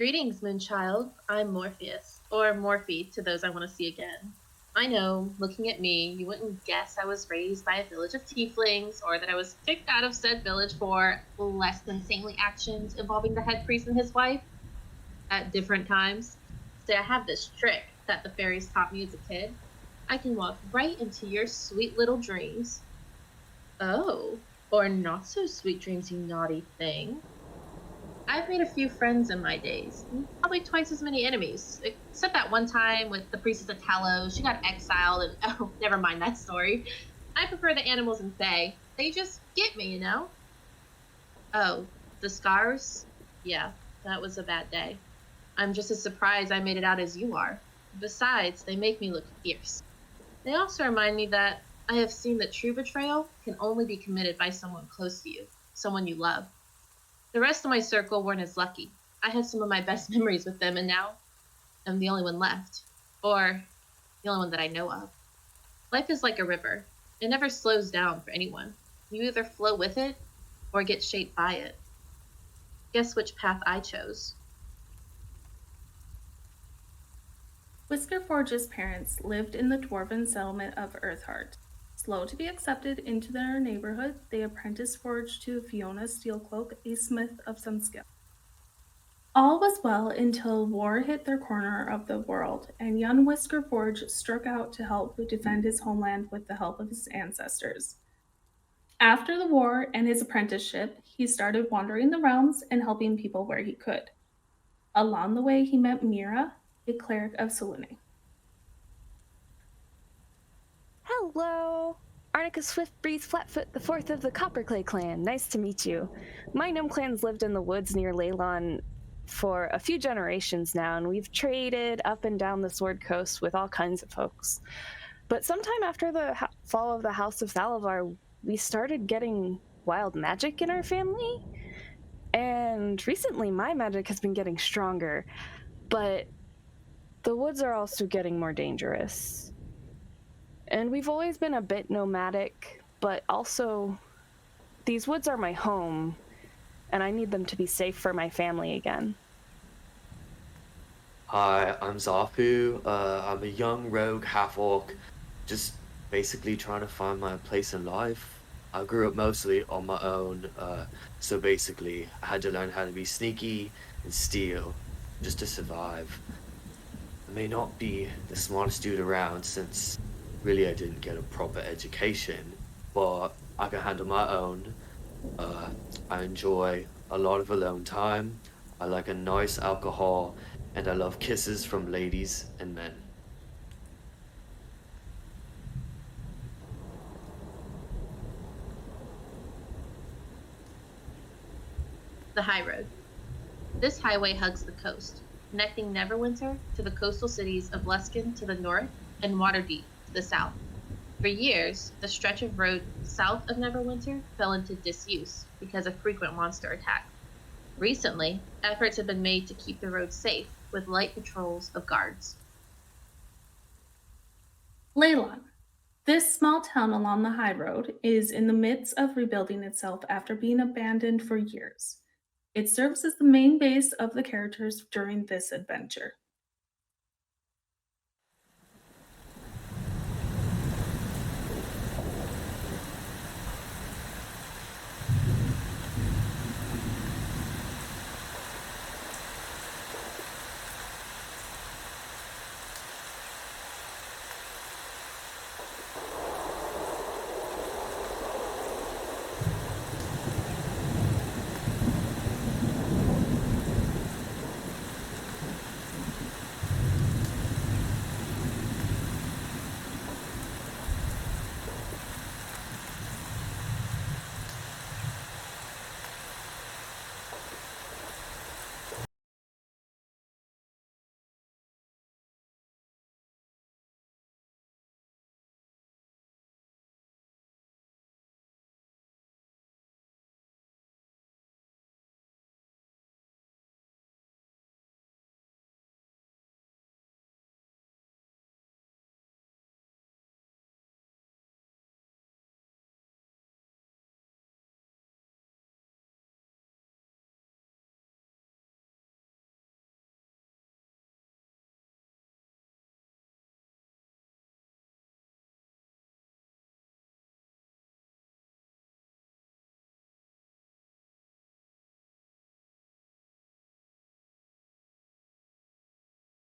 Greetings, Moonchild. I'm Morpheus, or Morphe to those I want to see again. I know, looking at me, you wouldn't guess I was raised by a village of tieflings, or that I was kicked out of said village for less than saintly actions involving the head priest and his wife at different times. See, I have this trick that the fairies taught me as a kid. I can walk right into your sweet little dreams. Oh, or not so sweet dreams, you naughty thing. I've made a few friends in my days, probably twice as many enemies, except that one time with the priestess of Talos. She got exiled, and oh, never mind that story. I prefer the animals and Fae. They just get me, you know? Oh, the scars? Yeah, that was a bad day. I'm just as surprised I made it out as you are. Besides, they make me look fierce. They also remind me that I have seen that true betrayal can only be committed by someone close to you, someone you love. The rest of my circle weren't as lucky. I had some of my best memories with them, and now I'm the only one left. Or the only one that I know of. Life is like a river. It never slows down for anyone. You either flow with it or get shaped by it. Guess which path I chose. Whiskerforge's parents lived in the dwarven settlement of Earthheart. Slow to be accepted into their neighborhood, they apprenticed Forge to Fiona Steelcloak, a smith of some skill. All was well until war hit their corner of the world, and young Whiskerforge struck out to help defend his homeland with the help of his ancestors. After the war and his apprenticeship, he started wandering the realms and helping people where he could. Along the way, he met Mira, a cleric of Selûne. Hello! Arnica Swiftbreeze Flatfoot, the fourth of the Copperclay clan. Nice to meet you. My gnome clan's lived in the woods near Leylon for a few generations now, and we've traded up and down the Sword Coast with all kinds of folks. But sometime after the fall of the House of Thalavar, we started getting wild magic in our family. And recently my magic has been getting stronger, but the woods are also getting more dangerous. And we've always been a bit nomadic, but also these woods are my home, and I need them to be safe for my family again. Hi, I'm Zafu. I'm a young rogue half-orc, just basically trying to find my place in life. I grew up mostly on my own, so basically I had to learn how to be sneaky and steal just to survive. I may not be the smartest dude around since really I didn't get a proper education, but I can handle my own. I enjoy a lot of alone time. I like a nice alcohol, and I love kisses from ladies and men. The High Road. This highway hugs the coast, connecting Neverwinter to the coastal cities of Luskan to the north and Waterdeep to the south. For years, the stretch of road south of Neverwinter fell into disuse because of frequent monster attacks. Recently, efforts have been made to keep the road safe with light patrols of guards. Leylon. This small town along the high road is in the midst of rebuilding itself after being abandoned for years. It serves as the main base of the characters during this adventure.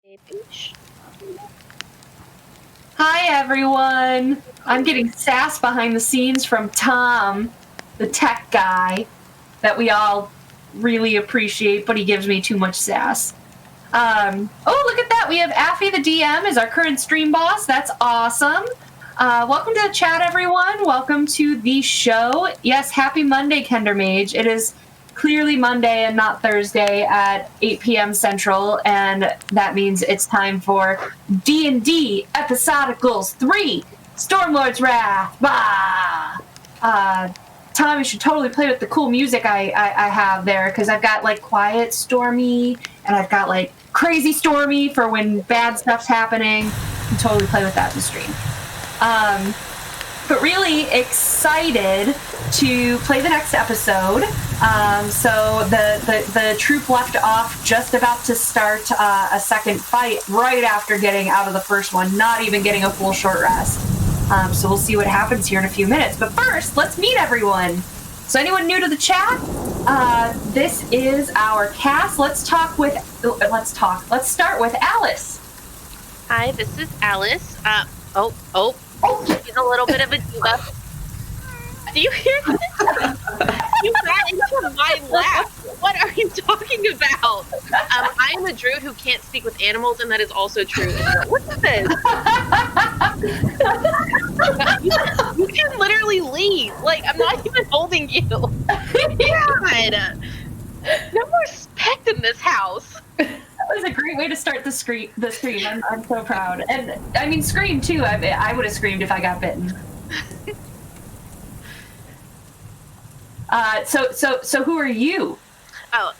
Boosh. Hi, everyone. I'm getting sass behind the scenes from Tom, the tech guy that we all really appreciate, but he gives me too much sass. Oh, look at that. We have Affy, the DM, as our current stream boss. That's awesome. Welcome to the chat, everyone. Welcome to the show. Yes, happy Monday, Kender Mage. It is clearly Monday and not Thursday at 8 p.m. Central, and that means it's time for D&D Episodicals 3, Stormlord's Wrath. Bah! Tom, you should totally play with the cool music I have there, because I've got, like, Quiet Stormy, and I've got, like, Crazy Stormy for when bad stuff's happening. You can totally play with that in the stream. But really excited to play the next episode. So the troop left off just about to start a second fight right after getting out of the first one, not even getting a full short rest. So we'll see what happens here in a few minutes. But first, let's meet everyone. So anyone new to the chat? This is our cast. Let's start with Alice. Hi, this is Alice. She's a little bit of a diva. Do you hear this? You got into my lap. What are you talking about? I am a druid who can't speak with animals, and that is also true. What is this? You can literally leave. Like, I'm not even holding you. God. No more respect in this house. That was a great way to start the stream. I'm so proud. And, I mean, scream, too. I would have screamed if I got bitten. So who are you? Oh,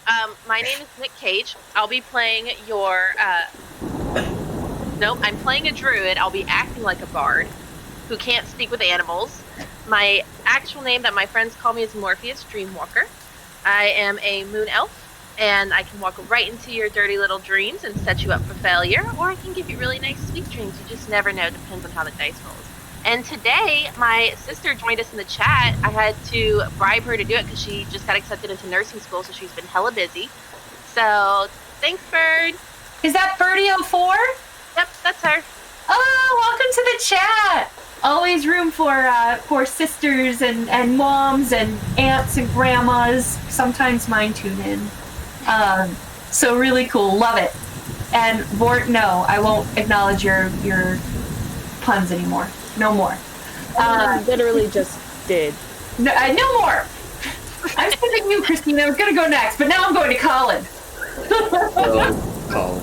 my name is Nick Cage. I'll be playing your, Nope, I'm playing a druid. I'll be acting like a bard who can't speak with animals. My actual name that my friends call me is Morpheus Dreamwalker. I am a moon elf, and I can walk right into your dirty little dreams and set you up for failure, or I can give you really nice sweet dreams. You just never know. Depends on how the dice rolls. And today, my sister joined us in the chat. I had to bribe her to do it because she just got accepted into nursing school, so she's been hella busy. So, thanks, Bird. Is that Birdie04? Yep, that's her. Oh, welcome to the chat. Always room for sisters and moms and aunts and grandmas. Sometimes mine tune in. So really cool. Love it. And Vort, no, I won't acknowledge your puns anymore. No more. I literally just did. No more. I was thinking you, Christine. I was going to go next, but now I'm going to Colin. So,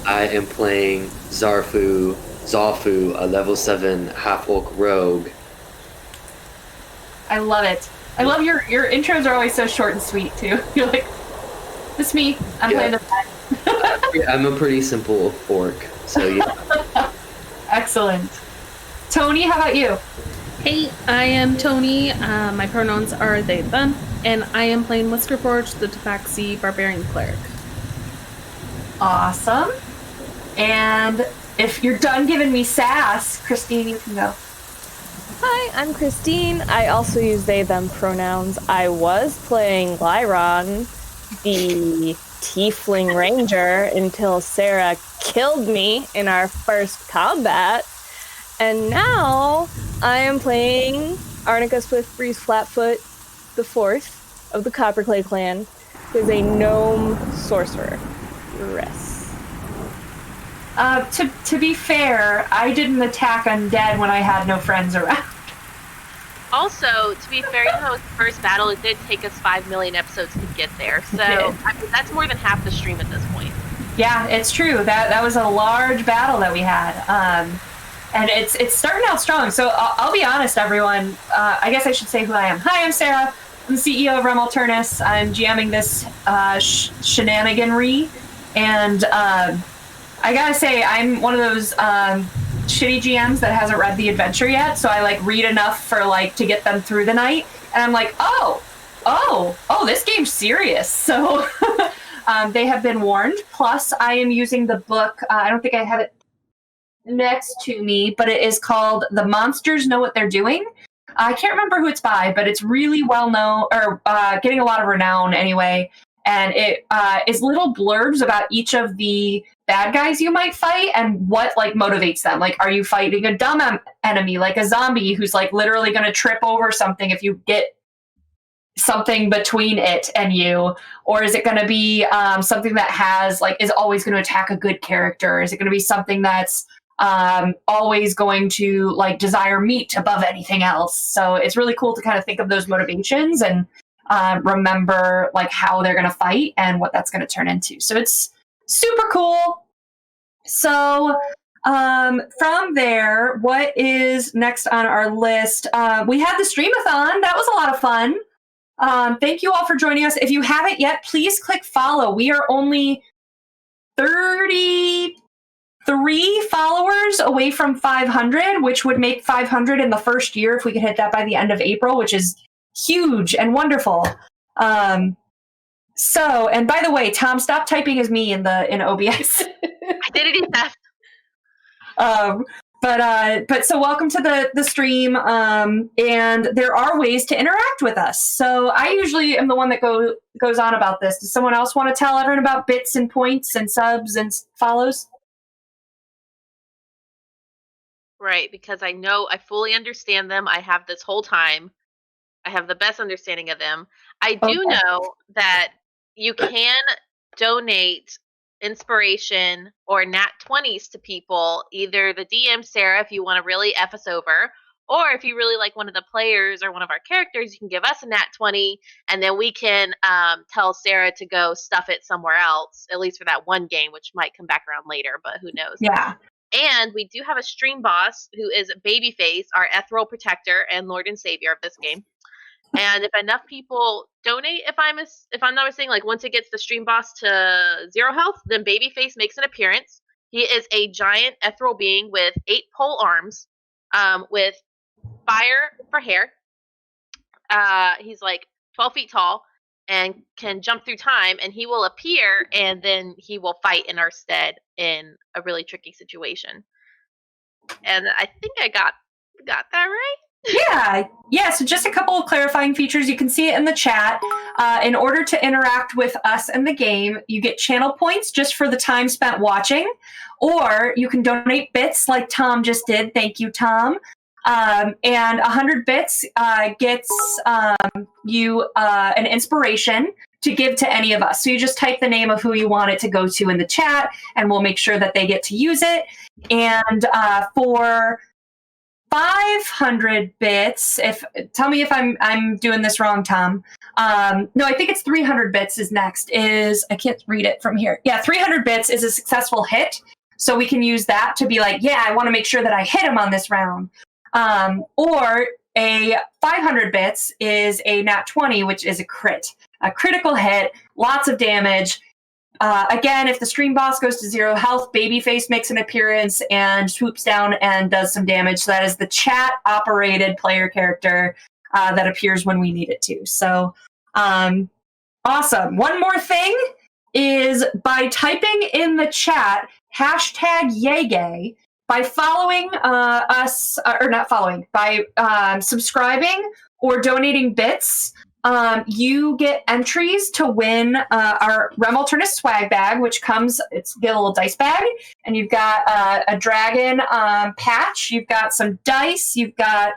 I am playing Zafu, a level 7 half-orc rogue. I love it. I love your intros are always so short and sweet, too. You're like, this is me. I'm playing the bad. I'm a pretty simple orc, so yeah. Excellent. Tony, how about you? Hey, I am Tony. My pronouns are they, them, and I am playing Whiskerforge, the Tabaxi Barbarian Cleric. Awesome. And if you're done giving me sass, Christine, you can go. Hi, I'm Christine. I also use they, them pronouns. I was playing Lyron, the Tiefling Ranger, until Sarah killed me in our first combat. And now I am playing Arnica Swiftbreeze Flatfoot, the fourth of the Copperclay clan, who is a gnome sorcerer. Yes. To be fair, I didn't attack undead when I had no friends around. Also, to be fair, even though it was the first battle, it did take us 5 million episodes to get there. So I mean, that's more than half the stream at this point. Yeah, it's true. That was a large battle that we had. And it's starting out strong. So I'll be honest, everyone. I guess I should say who I am. Hi, I'm Sarah. I'm the CEO of Realm Alternus. I'm GMing this shenaniganry. And I gotta say, I'm one of those shitty GMs that hasn't read the adventure yet. So I read enough for to get them through the night. And I'm like, oh, this game's serious. So they have been warned. Plus, I am using the book. I don't think I have it next to me, but it is called The Monsters Know What They're Doing. I can't remember who it's by, but it's really well known, or getting a lot of renown anyway. And it is little blurbs about each of the bad guys you might fight and what like motivates them. Like, are you fighting a dumb enemy like a zombie who's like literally going to trip over something if you get something between it and you, or is it going to be something that has like is always going to attack a good character? Is it going to be something that's always going to like desire meat above anything else? So it's really cool to kind of think of those motivations and remember like how they're going to fight and what that's going to turn into. So it's super cool. So from there, what is next on our list? We had the Streamathon. That was a lot of fun. Thank you all for joining us. If you haven't yet, please click follow. We are only 33 followers away from 500, which would make 500 in the first year if we could hit that by the end of April, which is huge and wonderful. So, and by the way, Tom, stop typing as me in OBS. Identity theft. But so welcome to the stream, and there are ways to interact with us. So I usually am the one that goes on about this. Does someone else want to tell everyone about bits and points and subs and follows? Right, because I know I fully understand them. I have this whole time. I have the best understanding of them. I do know that you can donate inspiration or nat 20s to people, either the DM Sarah if you want to really F us over, or if you really like one of the players or one of our characters, you can give us a nat 20 and then we can tell Sarah to go stuff it somewhere else, at least for that one game, which might come back around later, but who knows. Yeah. And we do have a stream boss who is Babyface, our ethereal protector and Lord and Savior of this game. And if enough people donate, if I'm not mistaken, like once it gets the stream boss to 0 health, then Babyface makes an appearance. He is a giant ethereal being with 8 pole arms, with fire for hair. He's like 12 feet tall and can jump through time, and he will appear, and then he will fight in our stead in a really tricky situation. And I think I got that right. Yeah. So just a couple of clarifying features. You can see it in the chat. In order to interact with us and the game, you get channel points just for the time spent watching, or you can donate bits like Tom just did. Thank you, Tom. And 100 bits gets you an inspiration to give to any of us. So you just type the name of who you want it to go to in the chat, and we'll make sure that they get to use it. And for 500 bits, tell me if I'm doing this wrong, Tom. No, I think it's 300 bits is next. I can't read it from here. Yeah, 300 bits is a successful hit. So we can use that to be like, yeah, I want to make sure that I hit him on this round. Or a 500 bits is a nat 20, which is a critical hit, lots of damage. Again, if the stream boss goes to 0 health, Babyface makes an appearance and swoops down and does some damage. So that is the chat-operated player character that appears when we need it to. So, awesome. One more thing is by typing in the chat, #YayGay, by following us, or not following, by subscribing or donating bits, you get entries to win our Rem Alternus swag bag, which comes, get a little dice bag, and you've got a dragon patch, you've got some dice, you've got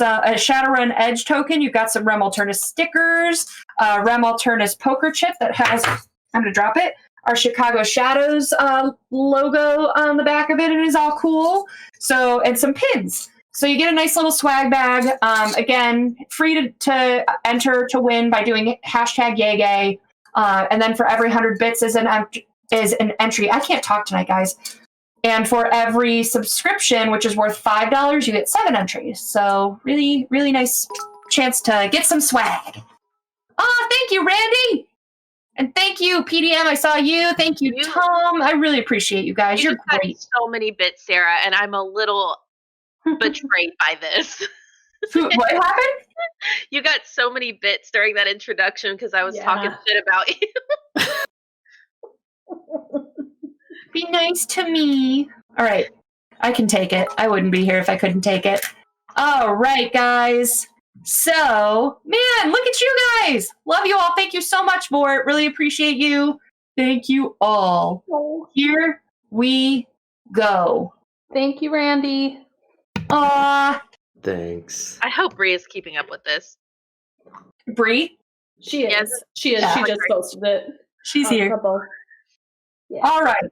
a Shadowrun Edge token, you've got some Rem Alternus stickers, Rem Alternus poker chip that has, I'm going to drop it, our Chicago Shadows logo on the back of it, and is all cool. So, and some pins. So you get a nice little swag bag. Again, free to enter to win by doing #YayGay. And then for every 100 bits is an entry. I can't talk tonight, guys. And for every subscription, which is worth $5, you get 7 entries. So really, really nice chance to get some swag. Oh, thank you, Randy. And thank you, PDM. I saw you. Thank you, Tom. I really appreciate you guys. You're great. So many bits, Sarah, and I'm a little betrayed by this. What happened? You got so many bits during that introduction because I was talking shit about you. Be nice to me. All right. I can take it. I wouldn't be here if I couldn't take it. All right, guys. So, man, look at you guys. Love you all. Thank you so much for it. Really appreciate you. Thank you all. Here we go. Thank you, Randy. Thanks. I hope Bree is keeping up with this. Bree? She is. Yes. She is. Yeah. She just posted it. She's here. Couple. Yeah. All right.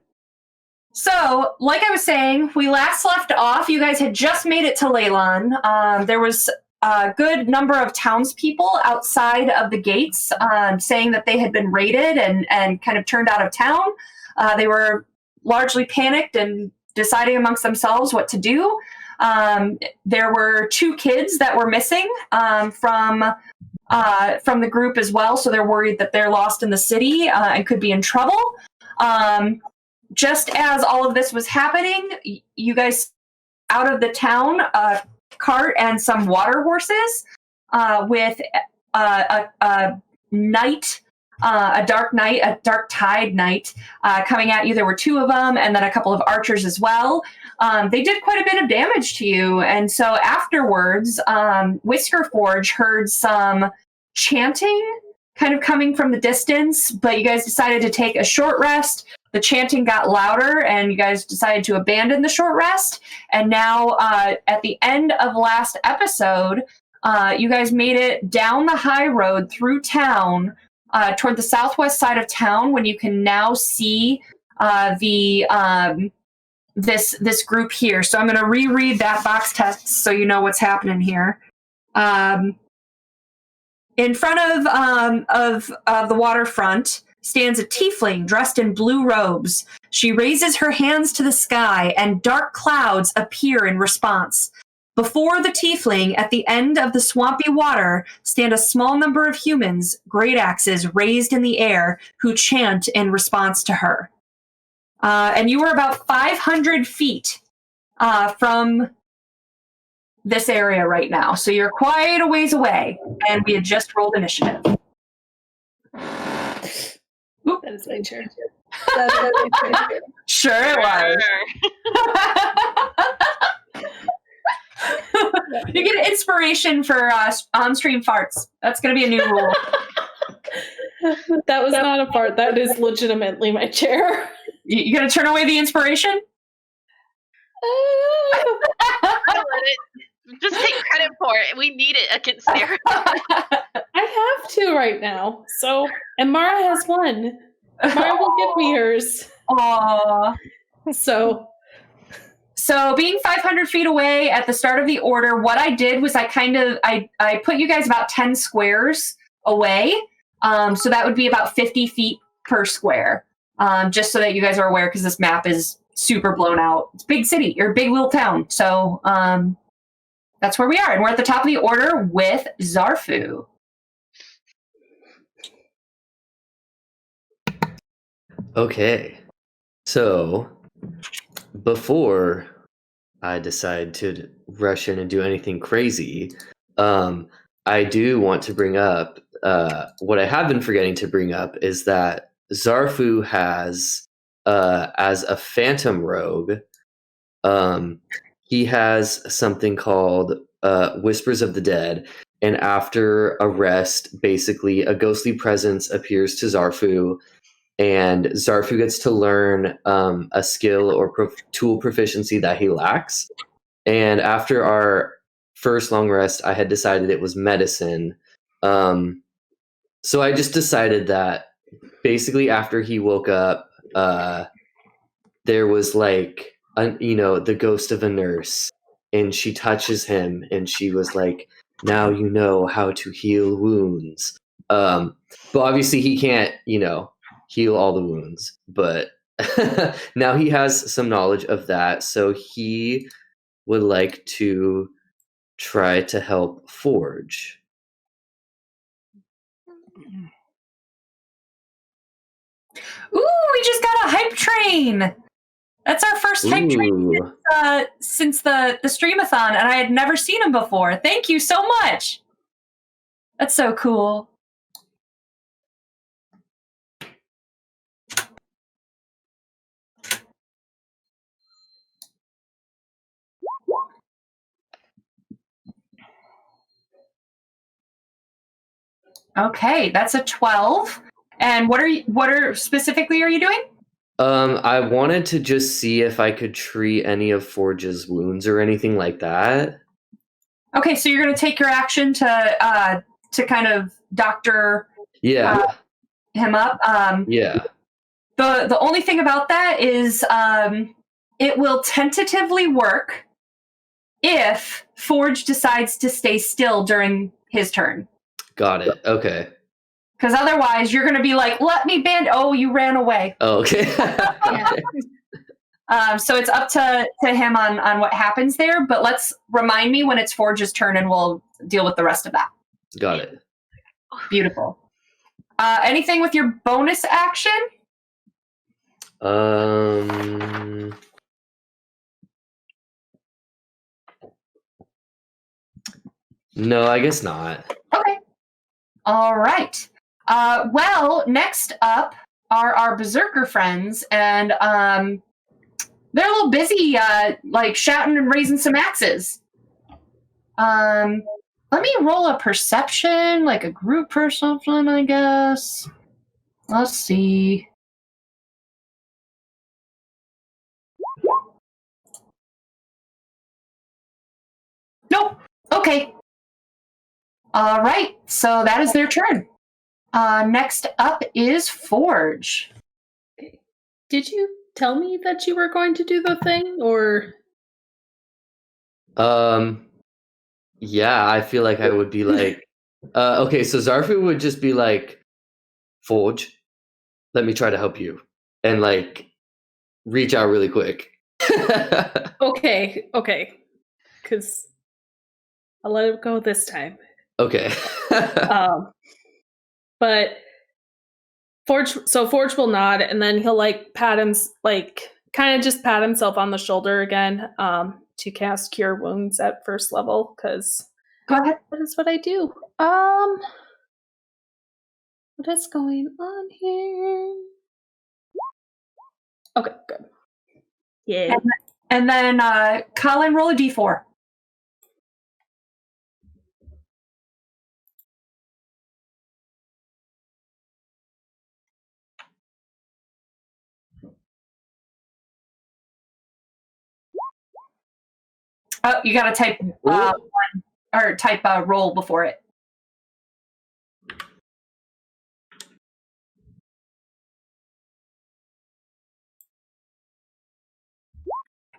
So, like I was saying, we last left off. You guys had just made it to Leyland. There was a good number of townspeople outside of the gates saying that they had been raided and kind of turned out of town. They were largely panicked and deciding amongst themselves what to do. There were 2 kids that were missing from the group as well, so they're worried that they're lost in the city and could be in trouble. Just as all of this was happening, you guys out of the town, a cart and some water horses with a night, a dark tide knight coming at you. There were 2 of them, and then a couple of archers as well. They did quite a bit of damage to you, and so afterwards, Whisker Forge heard some chanting kind of coming from the distance, but you guys decided to take a short rest. The chanting got louder, and you guys decided to abandon the short rest. And now, at the end of last episode, you guys made it down the high road through town toward the southwest side of town, when you can now see this group here. So I'm going to reread that box text so you know what's happening here. In front of the waterfront stands a tiefling dressed in blue robes. She raises her hands to the sky, and dark clouds appear in response. Before the tiefling, at the end of the swampy water, stand a small number of humans, great axes raised in the air, who chant in response to her. And you were about 500 feet from this area right now, so you're quite a ways away, and we had just rolled initiative. Oop. That is my chair. That is my chair. Sure it was. You get inspiration for on-stream farts. That's going to be a new rule. That was not a fart. That is legitimately my chair. You going to turn away the inspiration? I let it. Just take credit for it. We need it against Sarah. I have 2 right now. So, and Mara has 1. Mara will give me hers. Aww. So being 500 feet away at the start of the order, what I did was I put you guys about 10 squares away. So that would be about 50 feet per square. Just so that you guys are aware, because this map is super blown out. It's a big city, or a big little town. So that's where we are. And we're at the top of the order with Zarfu. Okay. So, before I decide to rush in and do anything crazy, I do want to bring up what I have been forgetting to bring up is that Zarfu has, as a phantom rogue, he has something called Whispers of the Dead, and after a rest, basically a ghostly presence appears to Zarfu, and Zarfu gets to learn a skill or tool proficiency that he lacks. And after our first long rest, I had decided it was medicine. So I just decided that basically after he woke up, there was like, the ghost of a nurse, and she touches him, and she was like, now you know how to heal wounds. But obviously he can't, heal all the wounds, but now he has some knowledge of that, so he would like to try to help Forge. Ooh, we just got a hype train! That's our first hype train since the streamathon, and I had never seen him before. Thank you so much! That's so cool. Okay, that's a 12. And what specifically are you doing? I wanted to just see if I could treat any of Forge's wounds or anything like that. Okay, so you're going to take your action to kind of doctor him up. Yeah. The only thing about that is it will tentatively work if Forge decides to stay still during his turn. Got it. Okay. Because otherwise, you're going to be like, let me band. Oh, you ran away. Oh, okay. So it's up to him on what happens there. But let's remind me when it's Forge's turn, and we'll deal with the rest of that. Got it. Beautiful. Anything with your bonus action? No, I guess not. Okay. All right. Well, next up are our Berserker friends, and they're a little busy, like shouting and raising some axes. Let me roll a perception, like a group perception, I guess. Let's see. Nope. Okay. All right. So that is their turn. Next up is Forge. Did you tell me that you were going to do the thing, or? Yeah, I feel like I would be like, okay, so Zarfu would just be like, Forge, let me try to help you. And like, reach out really quick. Okay. Because I'll let it go this time. Okay. But Forge will nod, and then he'll like pat him, like kind of just pat himself on the shoulder again, to cast Cure Wounds at first level, because Go ahead. that is what I do. What is going on here? Okay, good. Yeah. And then Colin, roll a d4. Oh, you got to type one or type roll before it.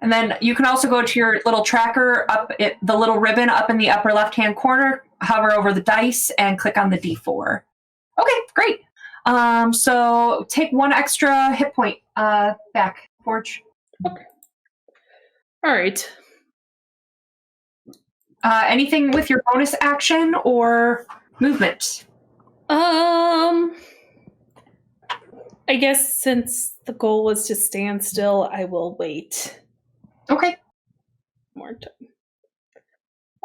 And then you can also go to your little tracker the little ribbon up in the upper left-hand corner, hover over the dice, and click on the D4. Okay, great. So take one extra hit point back, Forge. Okay. All right. Anything with your bonus action or movement? I guess since the goal was to stand still, I will wait. Okay. More time.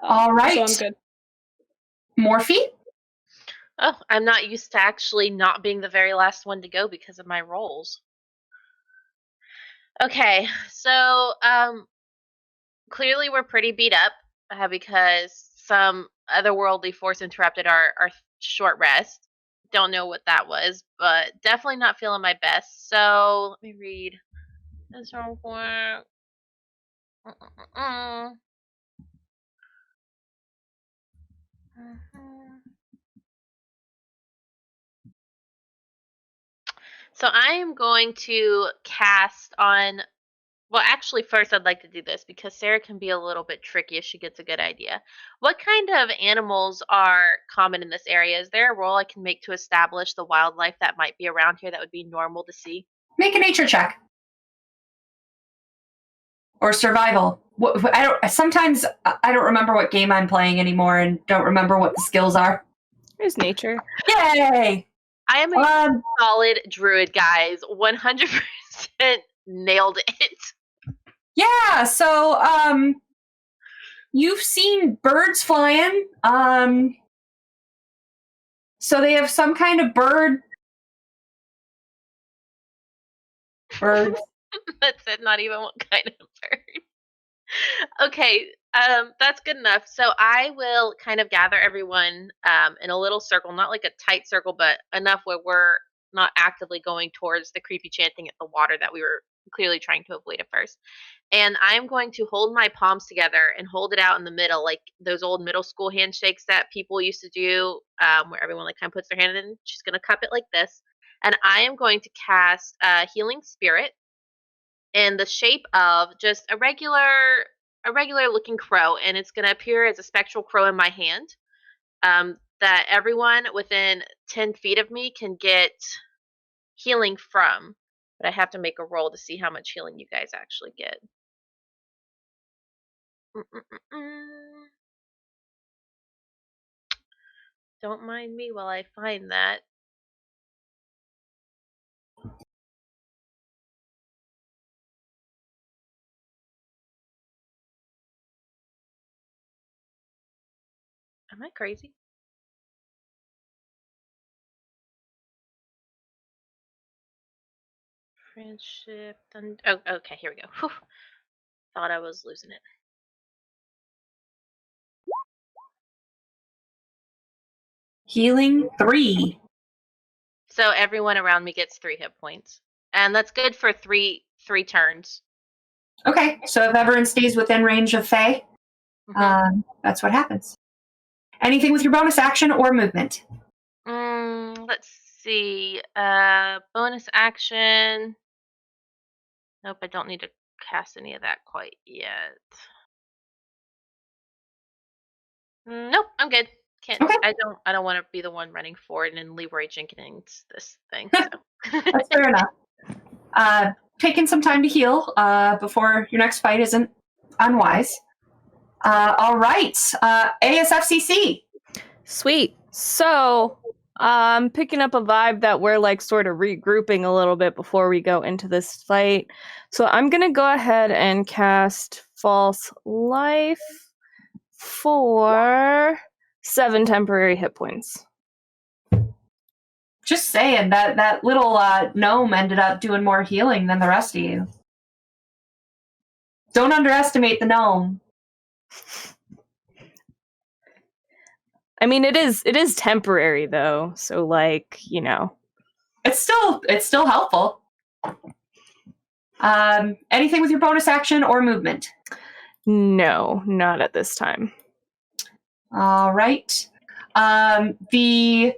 All right. So I'm good. Morphe? Oh, I'm not used to actually not being the very last one to go because of my rolls. Okay, so clearly we're pretty beat up because some otherworldly force interrupted our short rest. Don't know what that was, but definitely not feeling my best. So let me read this real quick. So I am going to cast on. Well, actually, first I'd like to do this because Sarah can be a little bit tricky if she gets a good idea. What kind of animals are common in this area? Is there a roll I can make to establish the wildlife that might be around here that would be normal to see? Make a nature check. Or survival. Sometimes I don't remember what game I'm playing anymore and don't remember what the skills are. There's nature. Yay! I am a solid druid, guys. 100% nailed it. Yeah, so you've seen birds flying. So they have some kind of bird. Birds. That's it, not even what kind of bird. Okay, that's good enough. So I will kind of gather everyone in a little circle, not like a tight circle, but enough where we're not actively going towards the creepy chanting at the water that we were clearly trying to avoid at first. And I'm going to hold my palms together and hold it out in the middle, like those old middle school handshakes that people used to do, where everyone like kind of puts their hand in. She's going to cup it like this, and I am going to cast Healing Spirit in the shape of just a regular looking crow, and it's going to appear as a spectral crow in my hand. That everyone within 10 feet of me can get healing from. But I have to make a roll to see how much healing you guys actually get. Don't mind me while I find that. Am I crazy? Friendship. Oh, okay, here we go. Whew. Thought I was losing it. Healing 3. So everyone around me gets 3 hit points. And that's good for three turns. Okay, so if everyone stays within range of Faye, that's what happens. Anything with your bonus action or movement? Let's see. Bonus action. Nope, I don't need to cast any of that quite yet. Nope, I'm good. Can't. Okay. I don't want to be the one running forward and Leroy Jenkins this thing. So. That's fair enough. Taking some time to heal before your next fight isn't unwise. All right, ASFCC. Sweet. So, picking up a vibe that we're like sort of regrouping a little bit before we go into this fight. So I'm gonna go ahead and cast False Life for 7 temporary hit points. Just saying that little gnome ended up doing more healing than the rest of you. Don't underestimate the gnome. I mean, it is temporary though, so like, you know, it's still helpful. Anything with your bonus action or movement? No, not at this time. All right. The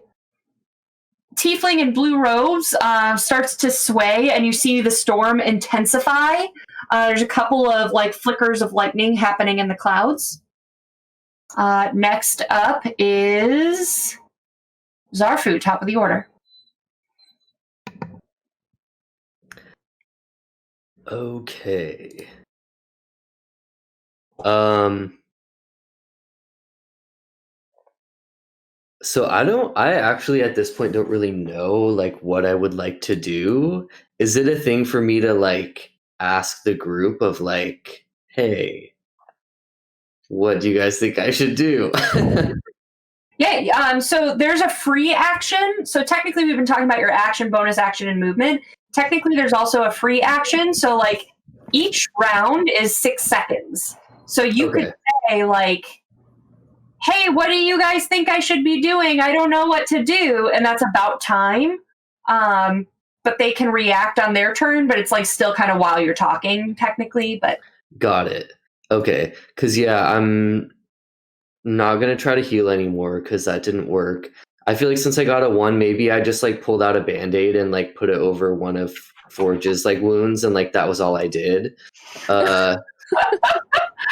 tiefling in blue robes starts to sway, and you see the storm intensify. There's a couple of like flickers of lightning happening in the clouds. Next up is Zarfu, top of the order. Okay. So I actually at this point don't really know like what I would like to do. Is it a thing for me to like ask the group of like, hey, what do you guys think I should do? Yeah, so there's a free action. So technically we've been talking about your action, bonus action, and movement. Technically there's also a free action. So like each round is 6 seconds. So you could say like, hey, what do you guys think I should be doing? I don't know what to do. And that's about time. But they can react on their turn, but it's like still kind of while you're talking technically, but. Got it. Okay. Cause yeah, I'm not going to try to heal anymore because that didn't work. I feel like since I got a 1, maybe I just like pulled out a Band-Aid and like put it over one of Forge's like wounds, and like that was all I did. So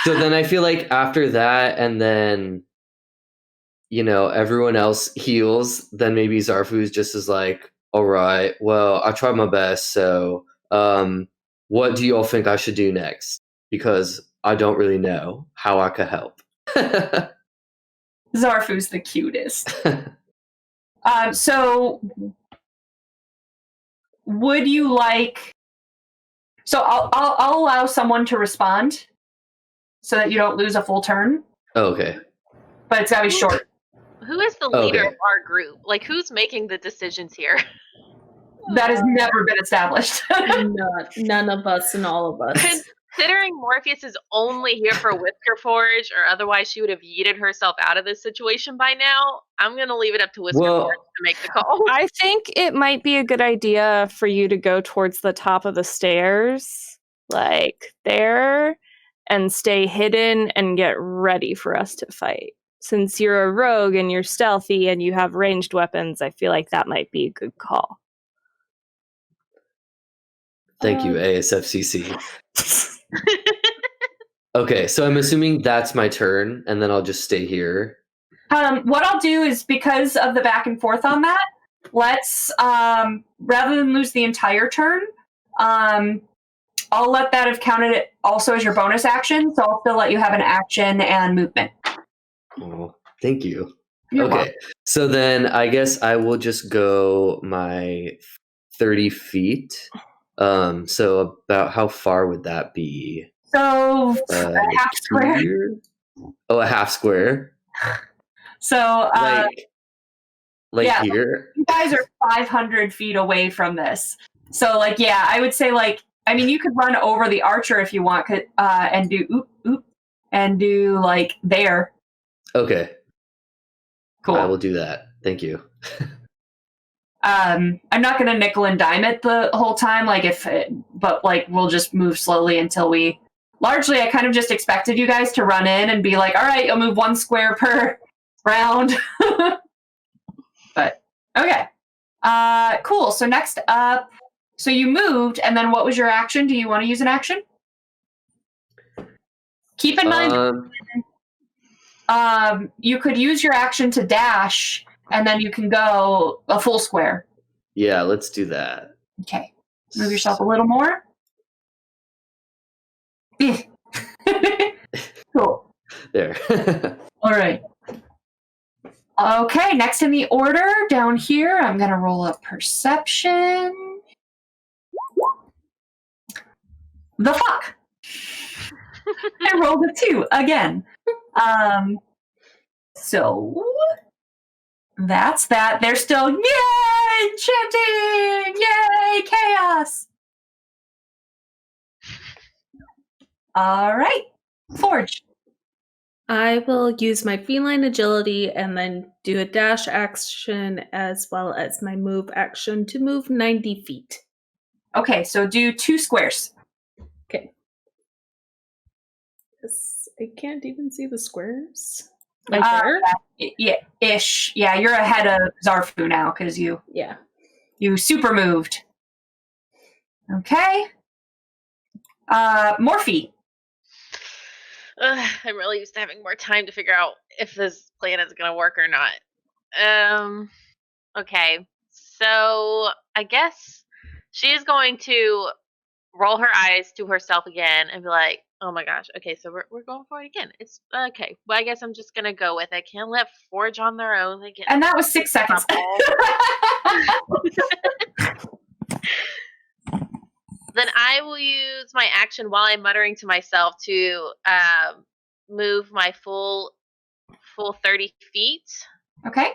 then I feel like after that, and then, you know, everyone else heals, then maybe Zarfu's just is like, all right, well, I tried my best. So what do you all think I should do next? Because I don't really know how I could help. Zarfu's the cutest. So would you like... So I'll allow someone to respond so that you don't lose a full turn. Oh, okay. But it's got to be short. Who is the leader of our group? Like, who's making the decisions here? That has never been established. None of us and all of us. Considering Morpheus is only here for Whisker Forge, or otherwise she would have yeeted herself out of this situation by now, I'm going to leave it up to Whisker Forge to make the call. I think it might be a good idea for you to go towards the top of the stairs, like there, and stay hidden and get ready for us to fight. Since you're a rogue and you're stealthy and you have ranged weapons, I feel like that might be a good call. Thank you, ASFCC. Okay, so I'm assuming that's my turn, and then I'll just stay here. What I'll do is, because of the back and forth on that, let's, rather than lose the entire turn, I'll let that have counted also as your bonus action, so I'll still let you have an action and movement. Oh, thank you. You're Okay, welcome. so then I guess I will just go my 30 feet. So about how far would that be? So, a half square. Here? Oh, a half square? So, like yeah, here? you guys are 500 feet away from this. So, like, yeah, I would say, like, I mean, you could run over the archer if you want, and do oop, and do, like, there. Okay. Cool. I will do that. Thank you. I'm not going to nickel and dime it the whole time, but like we'll just move slowly until we. Largely, I kind of just expected you guys to run in and be like, "All right, you'll move 1 square per round." But okay, cool. So next up, so you moved, and then what was your action? Do you want to use an action? Keep in mind, you could use your action to dash. And then you can go a full square. Yeah, let's do that. Okay. Move yourself a little more. Cool. There. All right. Okay, next in the order, down here, I'm going to roll up perception. The fuck? I rolled a 2 again. So... that's that. They're still, yay, chanting, yay, chaos. All right, Forge. I will use my feline agility and then do a dash action as well as my move action to move 90 feet. Okay, so do 2 squares. Okay. I can't even see the squares. Like there? Yeah, ish. Yeah, you're ahead of Zarfu now because you super moved. Okay. Morphe. I'm really used to having more time to figure out if this plan is going to work or not. Okay, so I guess she is going to roll her eyes to herself again and be like, oh my gosh, okay, so we're going for it again. It's okay. Well, I guess I'm just gonna go with it. Can't let Forge on their own. And that was 6 seconds. Then I will use my action while I'm muttering to myself to move my full 30 feet. Okay.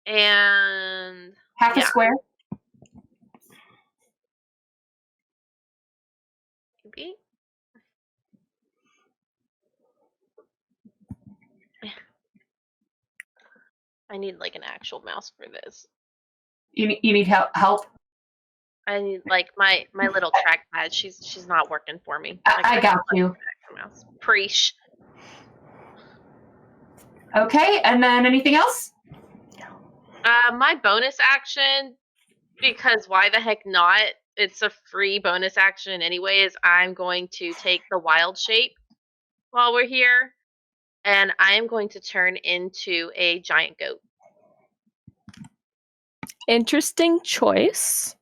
And half a square. Maybe. I need like an actual mouse for this. You need help? I need like my little trackpad. She's not working for me. I got you. Mouse. Preach. Okay, and then anything else? My bonus action, because why the heck not? It's a free bonus action anyways. I'm going to take the wild shape while we're here. And I am going to turn into a giant goat. Interesting choice.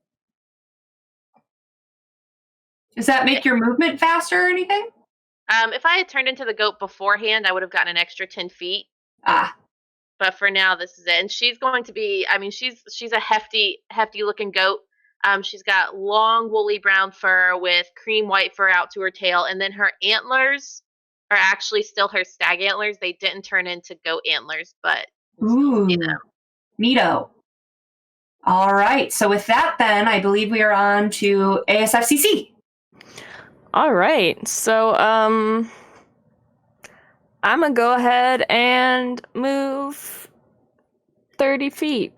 Does that make your movement faster or anything? If I had turned into the goat beforehand, I would have gotten an extra 10 feet. But for now, this is it. And she's going to be, I mean, she's a hefty looking goat. She's got long woolly brown fur with cream white fur out to her tail. And then her antlers are actually still her stag antlers. They didn't turn into goat antlers, but ooh, neato. All right. So with that, then I believe we are on to ASFCC. All right. So, I'm gonna go ahead and move 30 feet.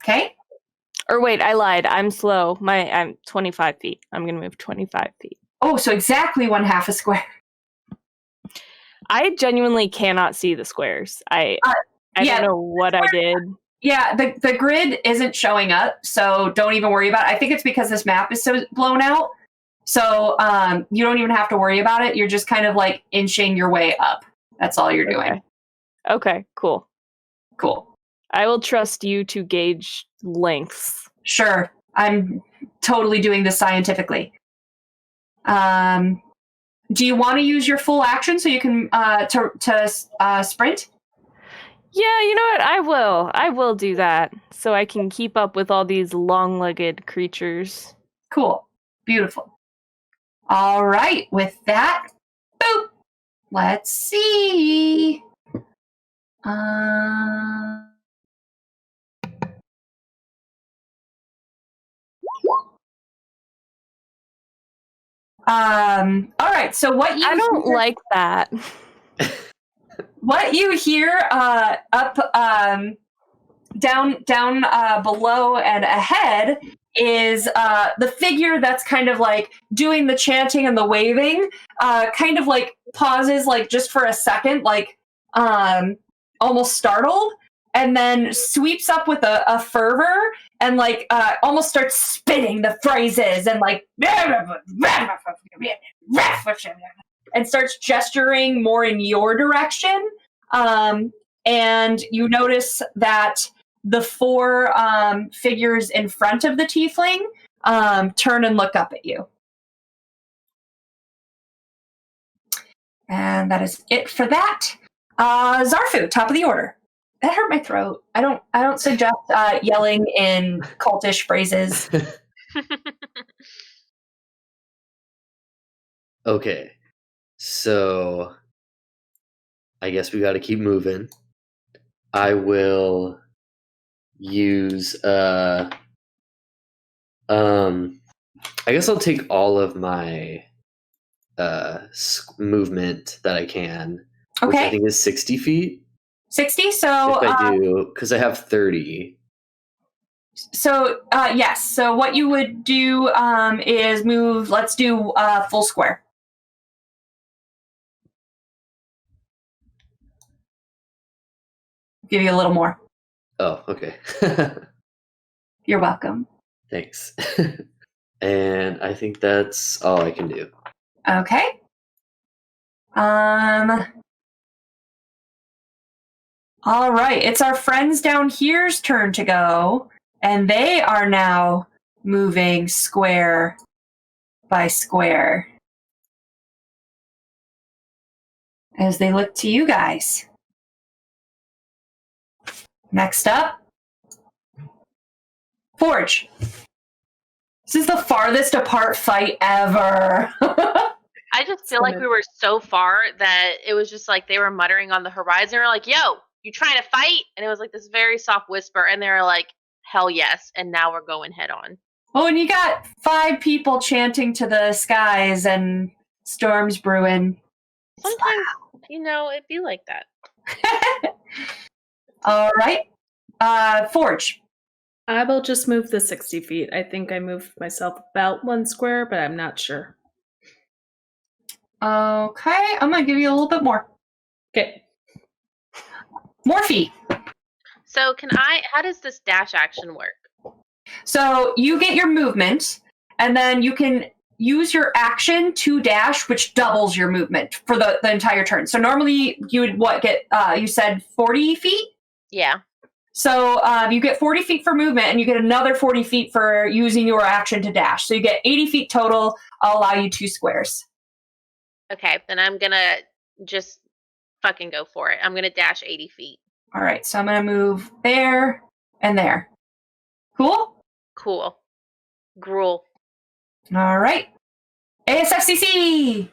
Okay. Or wait, I lied. I'm slow. I'm 25 feet. I'm gonna move 25 feet. Oh, so exactly 1/2 a square. I genuinely cannot see the squares. I yeah, don't know what I did. Yeah, the grid isn't showing up, so don't even worry about it. I think it's because this map is so blown out. So you don't even have to worry about it. You're just kind of like inching your way up. That's all you're doing. Okay, cool. Cool. I will trust you to gauge lengths. Sure. I'm totally doing this scientifically. Do you want to use your full action so you can sprint? Yeah, you know what? I will do that so I can keep up with all these long-legged creatures. Cool. Beautiful. All right. With that, boop. Let's see. All right. So what you I don't like that. What you hear up down below and ahead is the figure that's kind of like doing the chanting and the waving kind of like pauses like just for a second, like almost startled, and then sweeps up with a fervor and like almost starts spitting the phrases and like and starts gesturing more in your direction. And you notice that the 4 figures in front of the tiefling turn and look up at you. And that is it for that. Zarfu, top of the order. That hurt my throat. I don't suggest yelling in cultish phrases. Okay. So I guess we got to keep moving. I will use I guess I'll take all of my movement that I can, which I think is 60 feet. 60? So if I do, because I have 30. So yes. So what you would do is move. Let's do full square. Give you a little more. Oh, okay. You're welcome. Thanks. And I think that's all I can do. Okay. All right. It's our friends down here's turn to go, and they are now moving square by square as they look to you guys. Next up, Forge. This is the farthest apart fight ever. I just feel like we were so far that it was just like they were muttering on the horizon. We're like, yo, you trying to fight? And it was like this very soft whisper. And they were like, hell yes. And now we're going head on. Oh, and you got 5 people chanting to the skies and storms brewing. Sometimes, it'd be like that. All right. Forge. I will just move the 60 feet. I think I moved myself about 1 square, but I'm not sure. Okay, I'm going to give you a little bit more. Okay. Morphe. So how does this dash action work? So you get your movement, and then you can use your action to dash, which doubles your movement for the entire turn. So normally you would get, you said 40 feet? Yeah. So you get 40 feet for movement, and you get another 40 feet for using your action to dash. So you get 80 feet total. I'll allow you 2 squares. Okay, then I'm going to just fucking go for it. I'm going to dash 80 feet. All right, so I'm going to move there and there. Cool? Cool. Gruel. All right. ASFCC!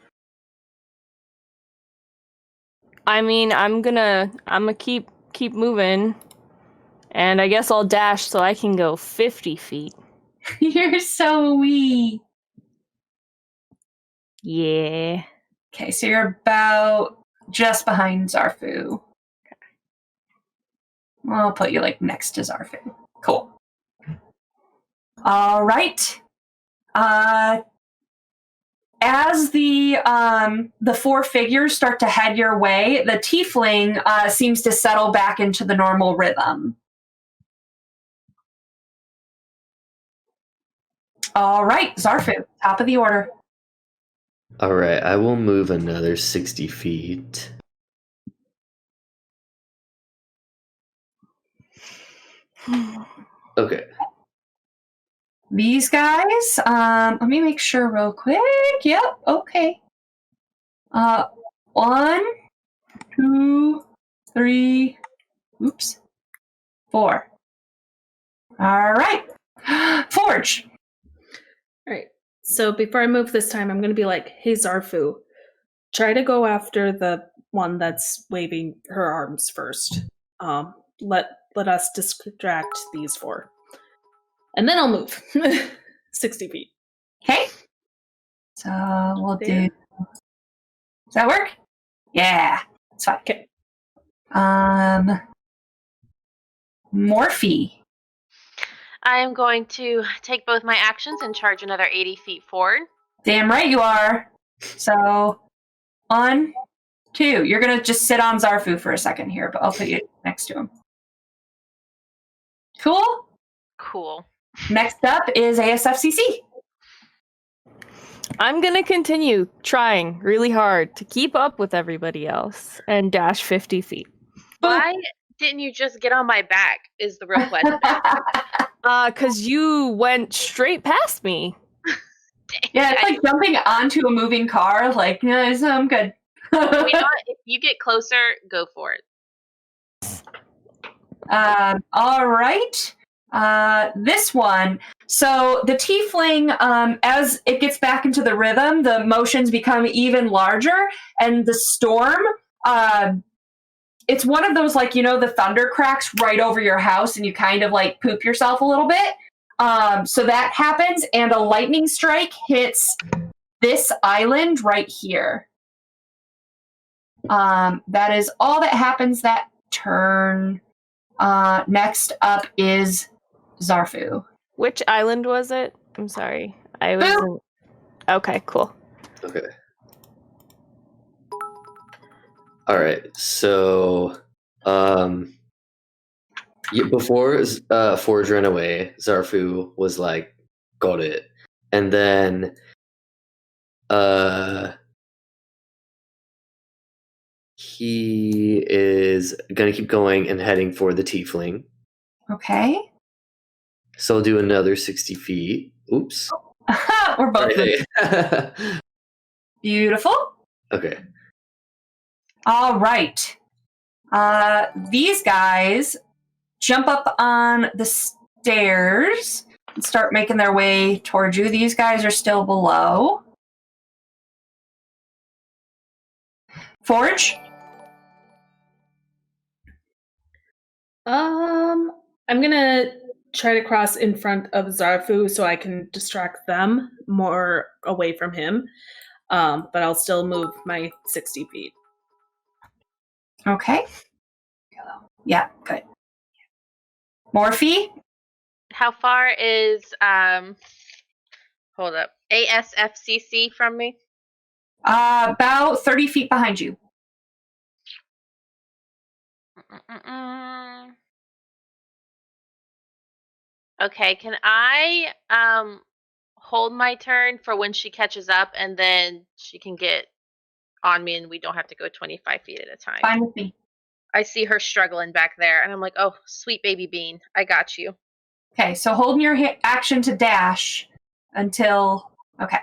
I mean, I'm gonna keep moving, and I guess I'll dash so I can go 50 feet. You're so wee. Yeah. Okay, so you're about just behind Zarfu. I'll put you like next to Zarfu. Cool. All right. As the 4 figures start to head your way, the tiefling seems to settle back into the normal rhythm. All right, Zarfu, top of the order. All right, I will move another 60 feet. Okay. These guys, let me make sure real quick. Yep, okay. 1, 2, 3, 4. All right. Forge. All right. So before I move this time, I'm going to be like, hey, Zarfu, try to go after the one that's waving her arms first. Let us distract these 4. And then I'll move 60 feet. Okay. So we'll There. do. Does that work? Yeah. It's fine. Okay. Morphe. I am going to take both my actions and charge another 80 feet forward. Damn right you are. So 1, 2. You're gonna just sit on Zarfu for a second here, but I'll put you next to him. Cool. Cool. Next up is ASFCC. I'm gonna continue trying really hard to keep up with everybody else and dash 50 feet. Why didn't you just get on my back is the real question. 'Cause you went straight past me. Yeah, it's like jumping onto a moving car. Like, yeah, I'm good. You know what? If you get closer, go for it. All right. This one. So the tiefling, as it gets back into the rhythm, the motions become even larger, and the storm, it's one of those, like, you know, the thunder cracks right over your house and you kind of like poop yourself a little bit. So that happens, and a lightning strike hits this island right here. That is all that happens that turn. Next up is Zarfu. Which island was it? I'm sorry. I wasn't. Okay, cool. Okay. All right. So, before Forge ran away, Zarfu was like, "Got it," and then, he is gonna keep going and heading for the tiefling. Okay. So I'll do another 60 feet. Oops. We're both beautiful. Okay. All right. These guys jump up on the stairs and start making their way towards you. These guys are still below. Forge? I'm gonna try to cross in front of Zarfu so I can distract them more away from him. But I'll still move my 60 feet. Okay. Yeah, good. Morphe? How far is hold up, ASFCC from me? About 30 feet behind you. Okay, can I hold my turn for when she catches up, and then she can get on me and we don't have to go 25 feet at a time? Fine with me. I see her struggling back there, and I'm like, oh, sweet baby bean, I got you. Okay, so holding your action to dash until... Okay.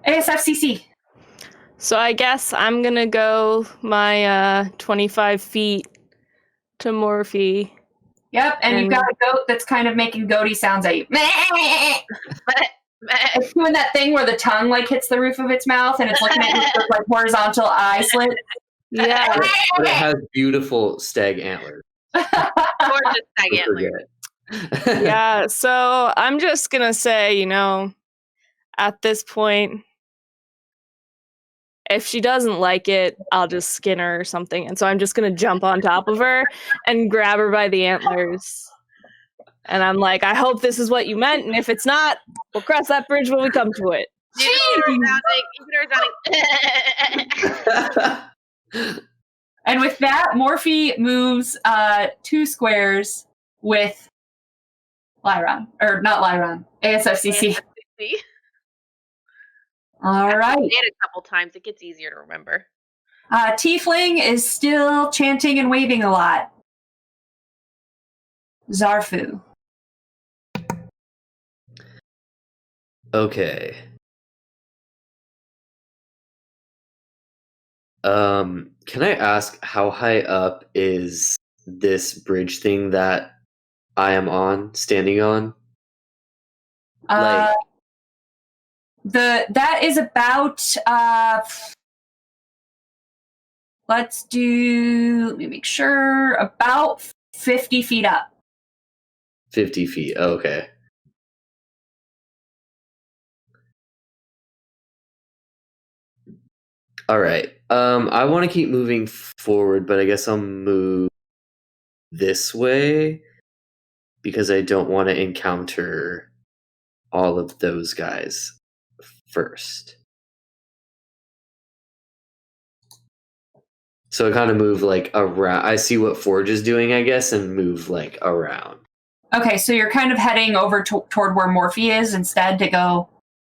ASFCC. So I guess I'm gonna go my 25 feet to Morphe. Yep, and you've got a goat that's kind of making goaty sounds at you. It's doing that thing where the tongue like hits the roof of its mouth and it's looking at you with like horizontal eye slit. Yeah. But it has beautiful stag antlers. Gorgeous stag Don't antler. forget. Yeah, so I'm just gonna say, at this point, if she doesn't like it, I'll just skin her or something. And so I'm just going to jump on top of her and grab her by the antlers. And I'm like, I hope this is what you meant. And if it's not, we'll cross that bridge when we come to it. And with that, Morphe moves 2 squares with Lyron. Or not Lyron, ASFCC. All right. Say it a couple times. It gets easier to remember. Tiefling is still chanting and waving a lot. Zarfu. Okay. Can I ask how high up is this bridge thing that I am standing on? That is about let me make sure, about 50 feet up. 50 feet. Okay. All right. I want to keep moving forward, but I guess I'll move this way because I don't want to encounter all of those guys first. So I kind of move like around. I see what Forge is doing, I guess, and move like around. Okay, so you're kind of heading over toward where Morphe is instead to go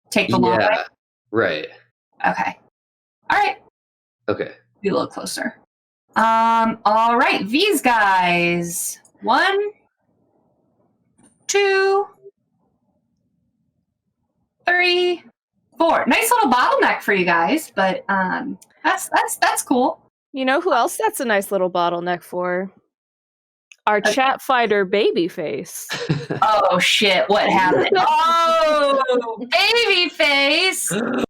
take the long way? Right. Okay. All right. Okay. Be a little closer. All right, these guys. 1, 2, 3, 4. Nice little bottleneck for you guys, but that's cool. You know who else that's a nice little bottleneck for? Our chat fighter Babyface. Oh shit, what happened? Oh, Babyface!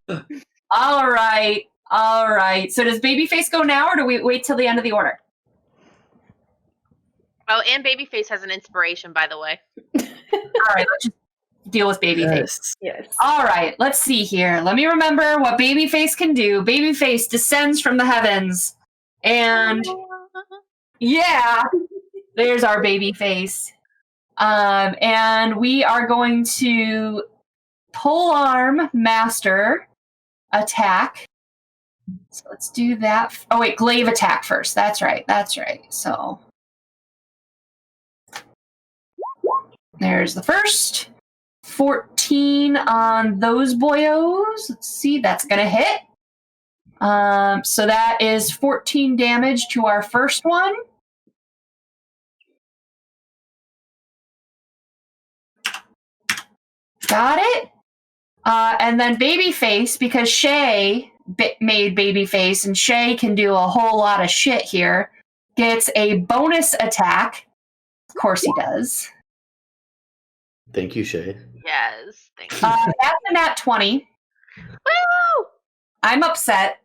All right. So does Babyface go now, or do we wait till the end of the order? Oh, and Babyface has an inspiration, by the way. All right, let's just deal with Babyface. Yes. All right, let's see here. Let me remember what Babyface can do. Babyface descends from the heavens, and yeah, there's our Babyface. And we are going to polearm master attack. So let's do that. Oh wait, glaive attack first. That's right. So there's the first. 14 on those boyos. Let's see, that's gonna hit. So that is 14 damage to our first one. Got it. And then Babyface, because Shay made Babyface, and Shay can do a whole lot of shit here, gets a bonus attack. Of course he does. Thank you, Shay. Yes, thank you. That's a nat 20. Woo! I'm upset.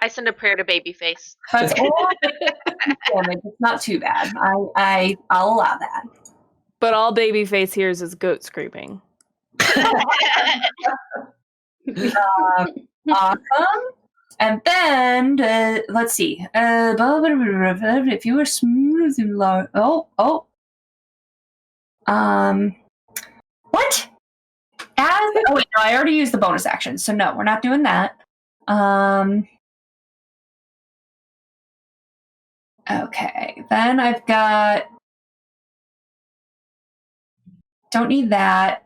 I send a prayer to Babyface. That's all damage. It's not too bad. I'll allow that. But all Babyface hears is goat screaming. Awesome. And then let's see. If you were smooth and low. What? Oh wait, no, I already used the bonus action, so no, we're not doing that. Okay, then I've got. Don't need that.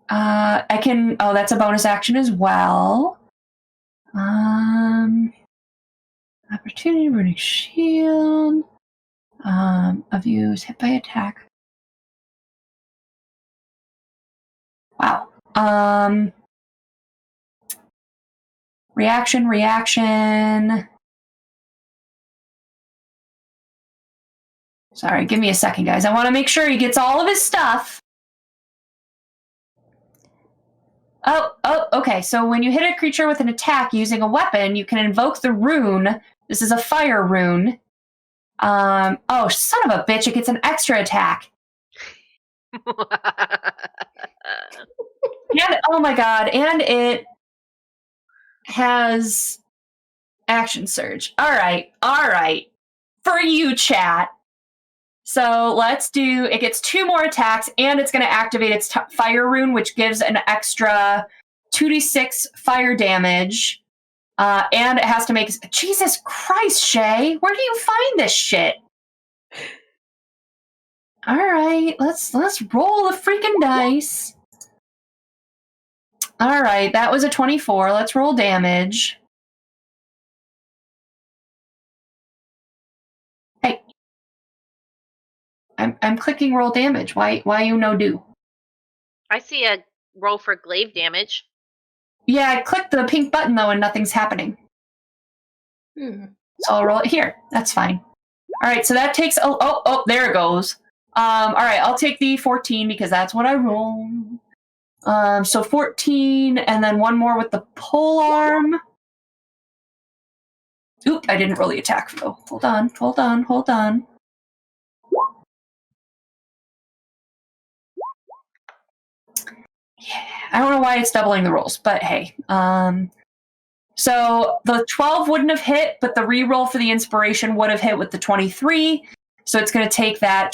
I can. Oh, that's a bonus action as well. Opportunity, burning shield. Of you is hit by attack. Wow. Reaction. Sorry, give me a second, guys. I want to make sure he gets all of his stuff. Oh, okay. So when you hit a creature with an attack using a weapon, you can invoke the rune. This is a fire rune. Oh, son of a bitch, it gets an extra attack. And oh my god, and it has action surge. All right. For you, chat. So let's do, it gets 2 more attacks, and it's going to activate its fire rune, which gives an extra 2d6 fire damage. And it has to make, Jesus Christ, Shay, where do you find this shit? All right, let's roll the freaking dice. All right, that was a 24. Let's roll damage. Hey. I'm clicking roll damage. Why you no do? I see a roll for glaive damage. Yeah, I clicked the pink button though and nothing's happening. So I'll roll it here. That's fine. All right, so that takes there it goes. All right, I'll take the 14 because that's what I roll. So 14 and then 1 more with the pole arm. Oop, I didn't roll the attack though. Hold on. Yeah, I don't know why it's doubling the rolls, but hey. So the 12 wouldn't have hit, but the reroll for the inspiration would have hit with the 23. So it's going to take that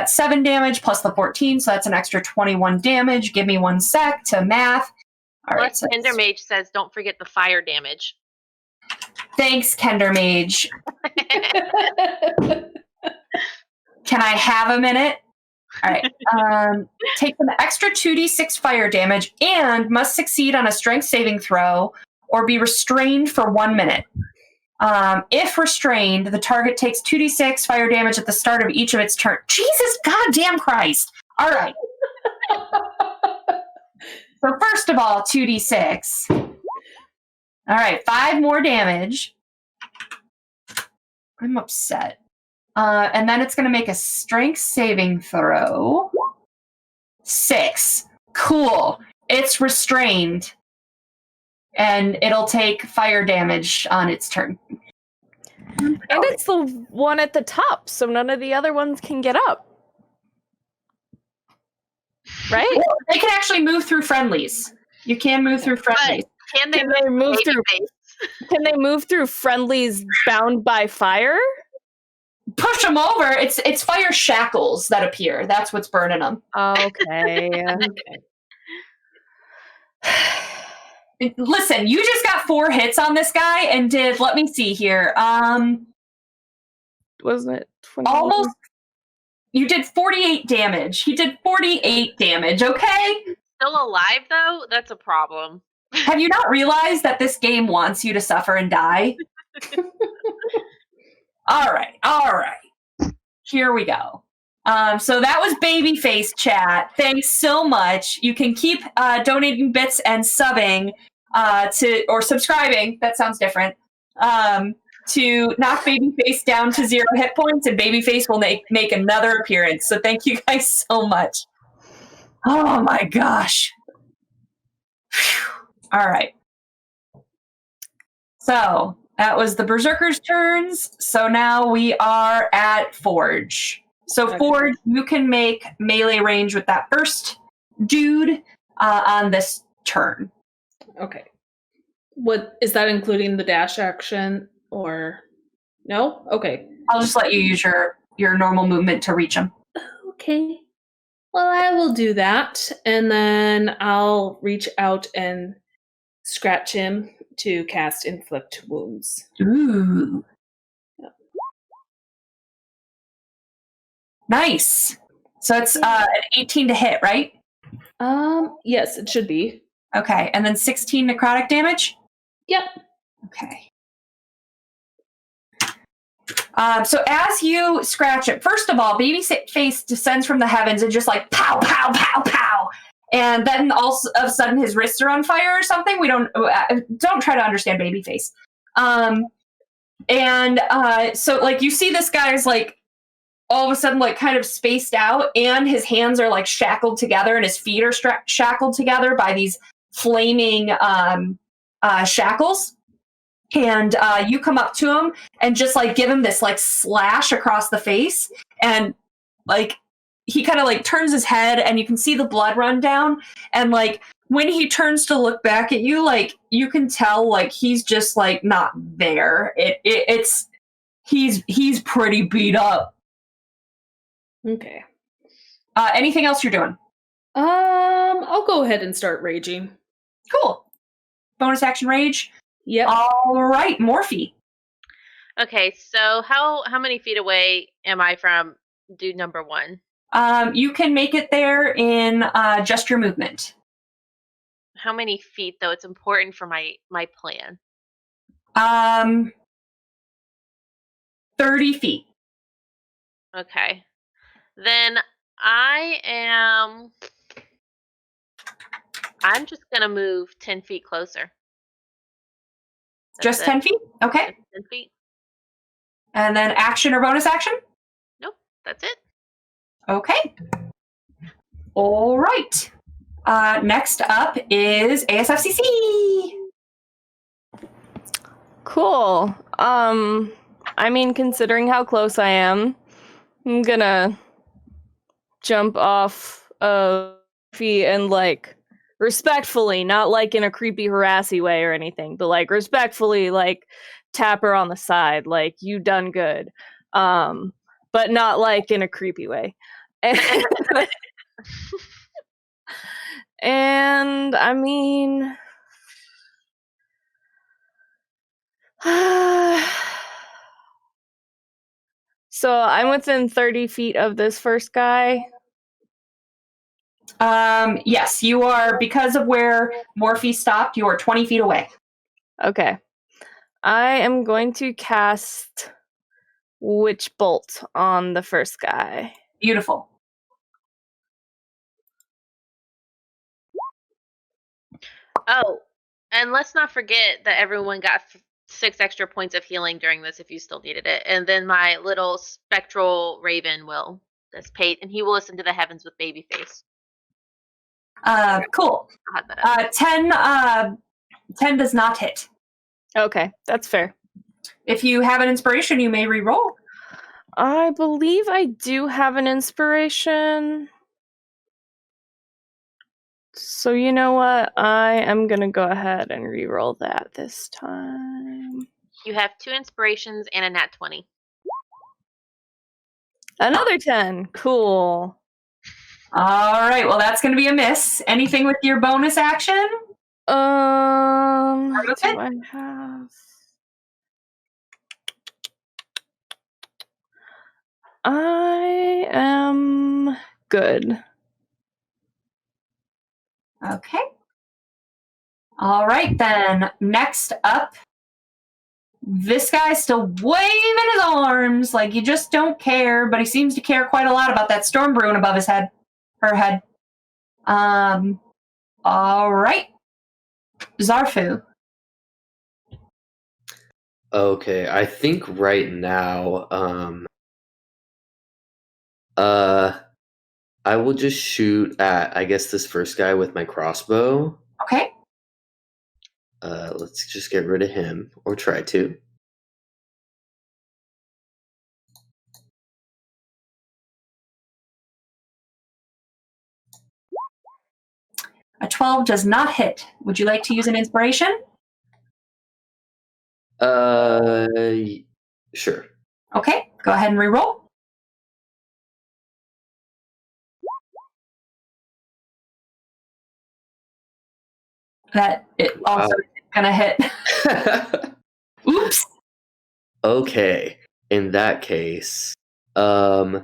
7 damage plus the 14, so that's an extra 21 damage. Give me 1 sec to math. All right. Plus, Kender Mage says, don't forget the fire damage. Thanks, Kender Mage. Can I have a minute? All right. Take an extra 2d6 fire damage and must succeed on a strength saving throw or be restrained for 1 minute. If restrained, the target takes 2d6 fire damage at the start of each of its turn. Jesus goddamn Christ. All right. So first of all, 2d6. All right, 5 more damage. I'm upset. And then it's going to make a strength saving throw. 6. Cool. It's restrained. And it'll take fire damage on its turn. And it's the one at the top, so none of the other ones can get up. Right? Well, they can actually move through friendlies. You can move through friendlies. Can they move through? Can they move through friendlies bound by fire? Push them over. It's fire shackles that appear. That's what's burning them. Okay. Listen, you just got 4 hits on this guy and did, let me see here. Wasn't it 20? Almost. You did 48 damage. He did 48 damage, okay? Still alive, though? That's a problem. Have you not realized that this game wants you to suffer and die? All right. Here we go. So that was Babyface chat. Thanks so much. You can keep donating bits and subbing or subscribing. That sounds different. To knock Babyface down to 0 hit points, and Babyface will make another appearance. So thank you guys so much. Oh my gosh. Whew. All right. So that was the Berserker's turns. So now we are at Forge. So okay. Forge, you can make melee range with that first dude on this turn. Okay. What is that, including the dash action or no? Okay. I'll just let you use your normal movement to reach him. Okay. Well, I will do that, and then I'll reach out and scratch him to cast Inflict Wounds. Ooh. Yep. Nice. So it's an 18 to hit, right? Yes, it should be. Okay, and then 16 necrotic damage? Yep. Okay. So as you scratch it, first of all, Babyface descends from the heavens and just like pow, pow, pow, pow. And then all of a sudden his wrists are on fire or something. We don't try to understand Babyface. So like you see this guy is like all of a sudden like kind of spaced out, and his hands are like shackled together and his feet are shackled together by these flaming shackles. And you come up to him and just like give him this like slash across the face, and like he kind of like turns his head and you can see the blood run down. And like when he turns to look back at you, like you can tell like he's just like not there. It's he's pretty beat up. Okay. Anything else you're doing? I'll go ahead and start raging. Cool. Bonus action rage. Yep. All right, Morphe. Okay, so how many feet away am I from dude number 1? You can make it there in just your movement. How many feet, though? It's important for my plan. 30 feet. Okay. Then I'm just going to move 10 feet closer. Just 10 feet? Okay. 10 feet. And then action or bonus action? Nope, that's it. Okay. All right. Next up is ASFCC. Cool. I mean, considering how close I am, I'm gonna jump off a feet and like respectfully, not like in a creepy harassy way or anything, but like respectfully like tap her on the side, like you done good. But not like in a creepy way. And I mean so I'm within 30 feet of this first guy. Yes, you are, because of where Morphe stopped, you are 20 feet away. Okay. I am going to cast Witch Bolt on the first guy. Beautiful. Oh, and let's not forget that everyone got 6 extra points of healing during this if you still needed it. And then my little spectral raven will dissipate, and he will ascend to the heavens with Babyface. Cool. 10 does not hit. Okay, that's fair. If you have an inspiration, you may re-roll. I believe I do have an inspiration. So you know what? I am going to go ahead and re-roll that this time. You have 2 inspirations and a nat 20. Another 10. Cool. All right, well, that's going to be a miss. Anything with your bonus action? Do Okay. I have... I am good. Okay. All right, then. Next up, this guy's still waving his arms like you just don't care, but he seems to care quite a lot about that storm brewing above his head. Her head. All right. Zarfu. Okay, I think right now, I will just shoot at, I guess, this first guy with my crossbow. Okay. Let's just get rid of him, or try to. A 12 does not hit. Would you like to use an inspiration? Sure. Okay, go ahead and re-roll. That it also gonna hit. Oops. Okay, in that case, I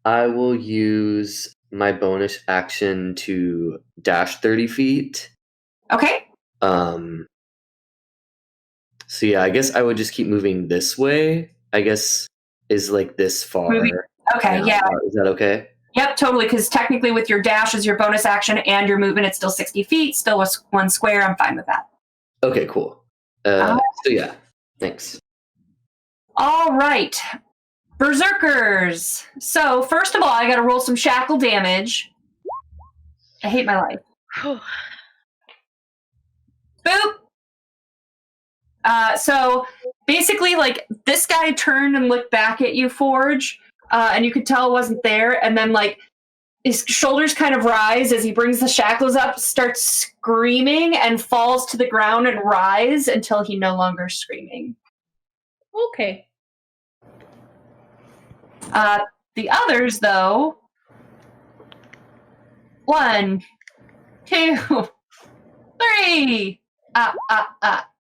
will use my bonus action to dash 30 feet. Okay. So yeah, I guess I would just keep moving this way. I guess is like this far. Okay, now. yeah. Is that okay? Yep, totally, because technically with your dash as your bonus action and your movement, it's still 60 feet, still one square. I'm fine with that. Okay, cool. So yeah, thanks. All right. Berserkers. So first of all, I got to roll some shackle damage. I hate my life. Boop. So basically, like, this guy turned and looked back at you, Forge, and you could tell it wasn't there. And then, like, his shoulders kind of rise as he brings the shackles up, starts screaming, and falls to the ground and rise until he no longer is screaming. Okay. The others, though, 1, 2, 3.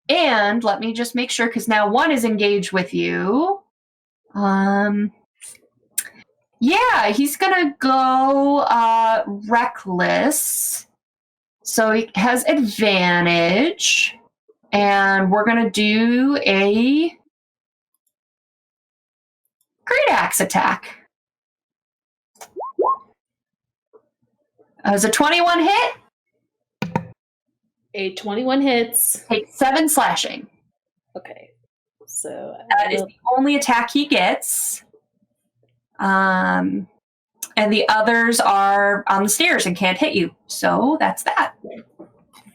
And let me just make sure, because now 1 is engaged with you. Yeah, he's gonna go reckless. So he has advantage. And we're gonna do a great axe attack. As a 21 hit, A 21 hits. takes 7 slashing. Okay. So That is the only attack he gets. And the others are on the stairs and can't hit you. So that's that.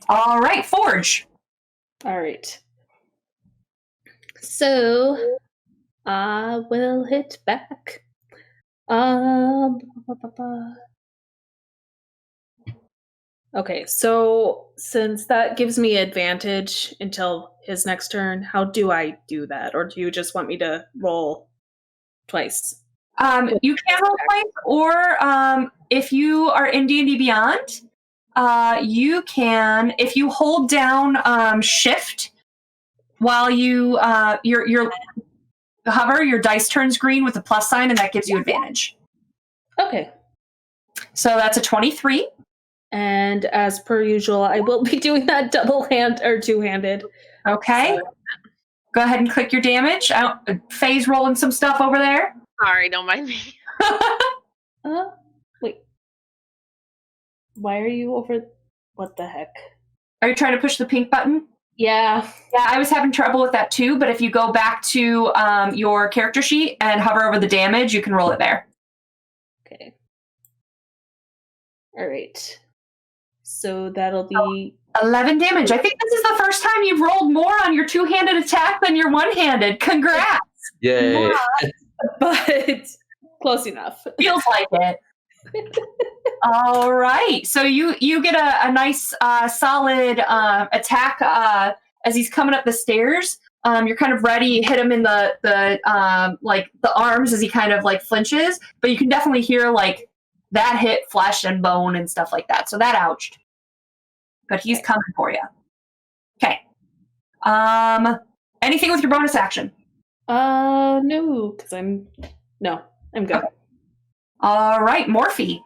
All right, Forge. all right. So I will hit back. Okay, so since that gives me advantage until his next turn, how do I do that? Or do you just want me to roll twice? You can roll twice, or if you are in D&D Beyond, you can, if you hold down Shift while you your hover, your dice turns green with a plus sign, and that gives you advantage. Okay. So that's a 23. And as per usual, I will be doing that two-handed. Okay. So- Go ahead and click your damage. Faye's rolling some stuff over there. Sorry, don't mind me. Wait. Why are you over? What the heck? Are you trying to push the pink button? Yeah. Yeah, I was having trouble with that too, but if you go back to your character sheet and hover over the damage, you can roll it there. Okay. All right. So that'll be 11 damage. I think this is the first time you've rolled more on your two-handed attack than your one-handed. Congrats. Yay. but close enough. Feels like it. All right. So you get a nice solid attack as he's coming up the stairs. You're kind of ready. You hit him in the arms as he kind of like flinches, but you can definitely hear like that hit flesh and bone and stuff like that. So that ouched. But he's coming for you. Okay. Anything with your bonus action? No, because I'm good. Okay. All right, Morphe.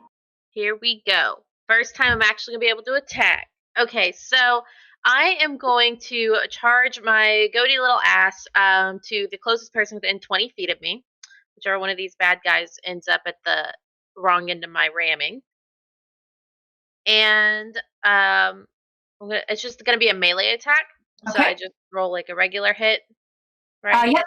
Here we go. First time I'm actually going to be able to attack. Okay, so I am going to charge my goaty little ass to the closest person within 20 feet of me, whichever one of these bad guys ends up at the wrong end of my ramming. And it's just going to be a melee attack. So Okay. I just roll like a regular hit, right? Yeah.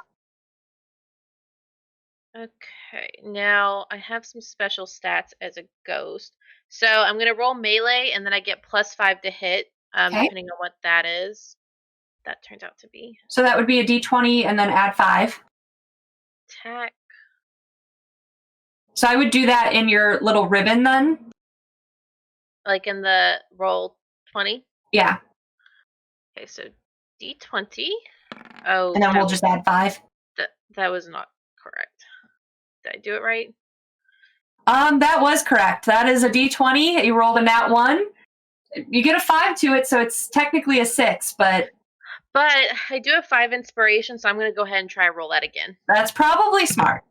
Okay, now I have some special stats as a ghost. So I'm going to roll melee, and then I get +5 to hit, Okay. depending on what that is. That turns out to be. So that would be a d20 and then add 5. Attack. So I would do that in your little ribbon then. Like in the roll 20? Yeah. Okay, so d20. Oh, And then we'll just add 5. that was not correct. Did I do it right? That was correct. That is a d20. You rolled a nat 1. You get a 5 to it, so it's technically a 6, but I do have 5 inspiration, so I'm going to go ahead and try roll that again. that's probably smart.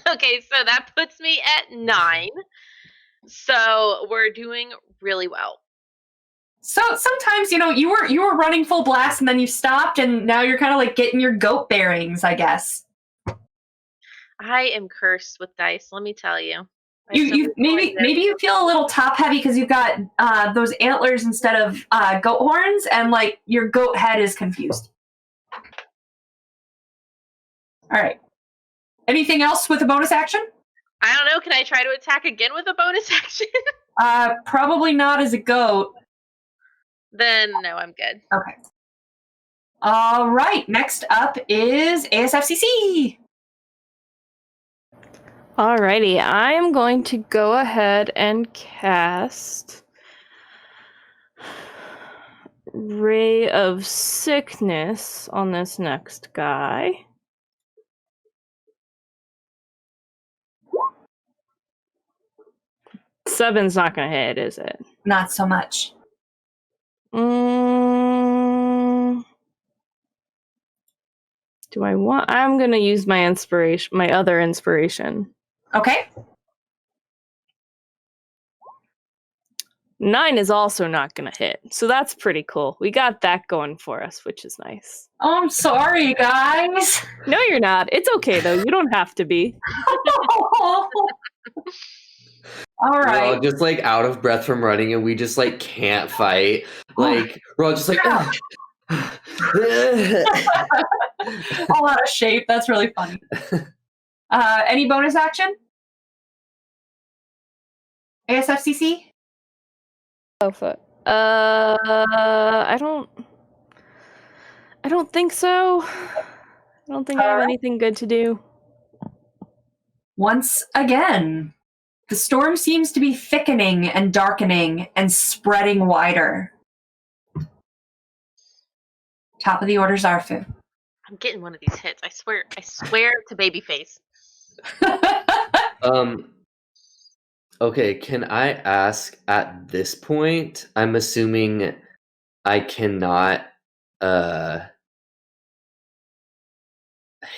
Okay, so that puts me at 9. So we're doing really well. So sometimes, you were running full blast and then you stopped and now you're kind of like getting your goat bearings, I guess. I am cursed with dice, let me tell you. You maybe you feel a little top heavy because you've got those antlers instead of goat horns, and like your goat head is confused. All right. Anything else with a bonus action? I don't know. Can I try to attack again with a bonus action? Probably not as a goat. Then no, I'm good. Okay. All right, next up is ASFCC. Alrighty, I am going to go ahead and cast Ray of Sickness on this next guy. Seven's not gonna hit, is it? Not so much. Do I want? I'm gonna use my inspiration, my other inspiration. Okay. 9 is also not gonna hit, so that's pretty cool. We got that going for us, which is nice. Oh, I'm sorry, guys. No, you're not. It's okay though. You don't have to be. All We're right. all just like out of breath from running, and we just like can't fight. Like we're all just like all out of shape. That's really funny. Any bonus action? ASFCC? Go for it. I don't think so. I don't think I have anything good to do. Once again, the storm seems to be thickening and darkening and spreading wider. Top of the order, Zarfu. I'm getting one of these hits. I swear to Babyface. Okay, can I ask at this point? I'm assuming I cannot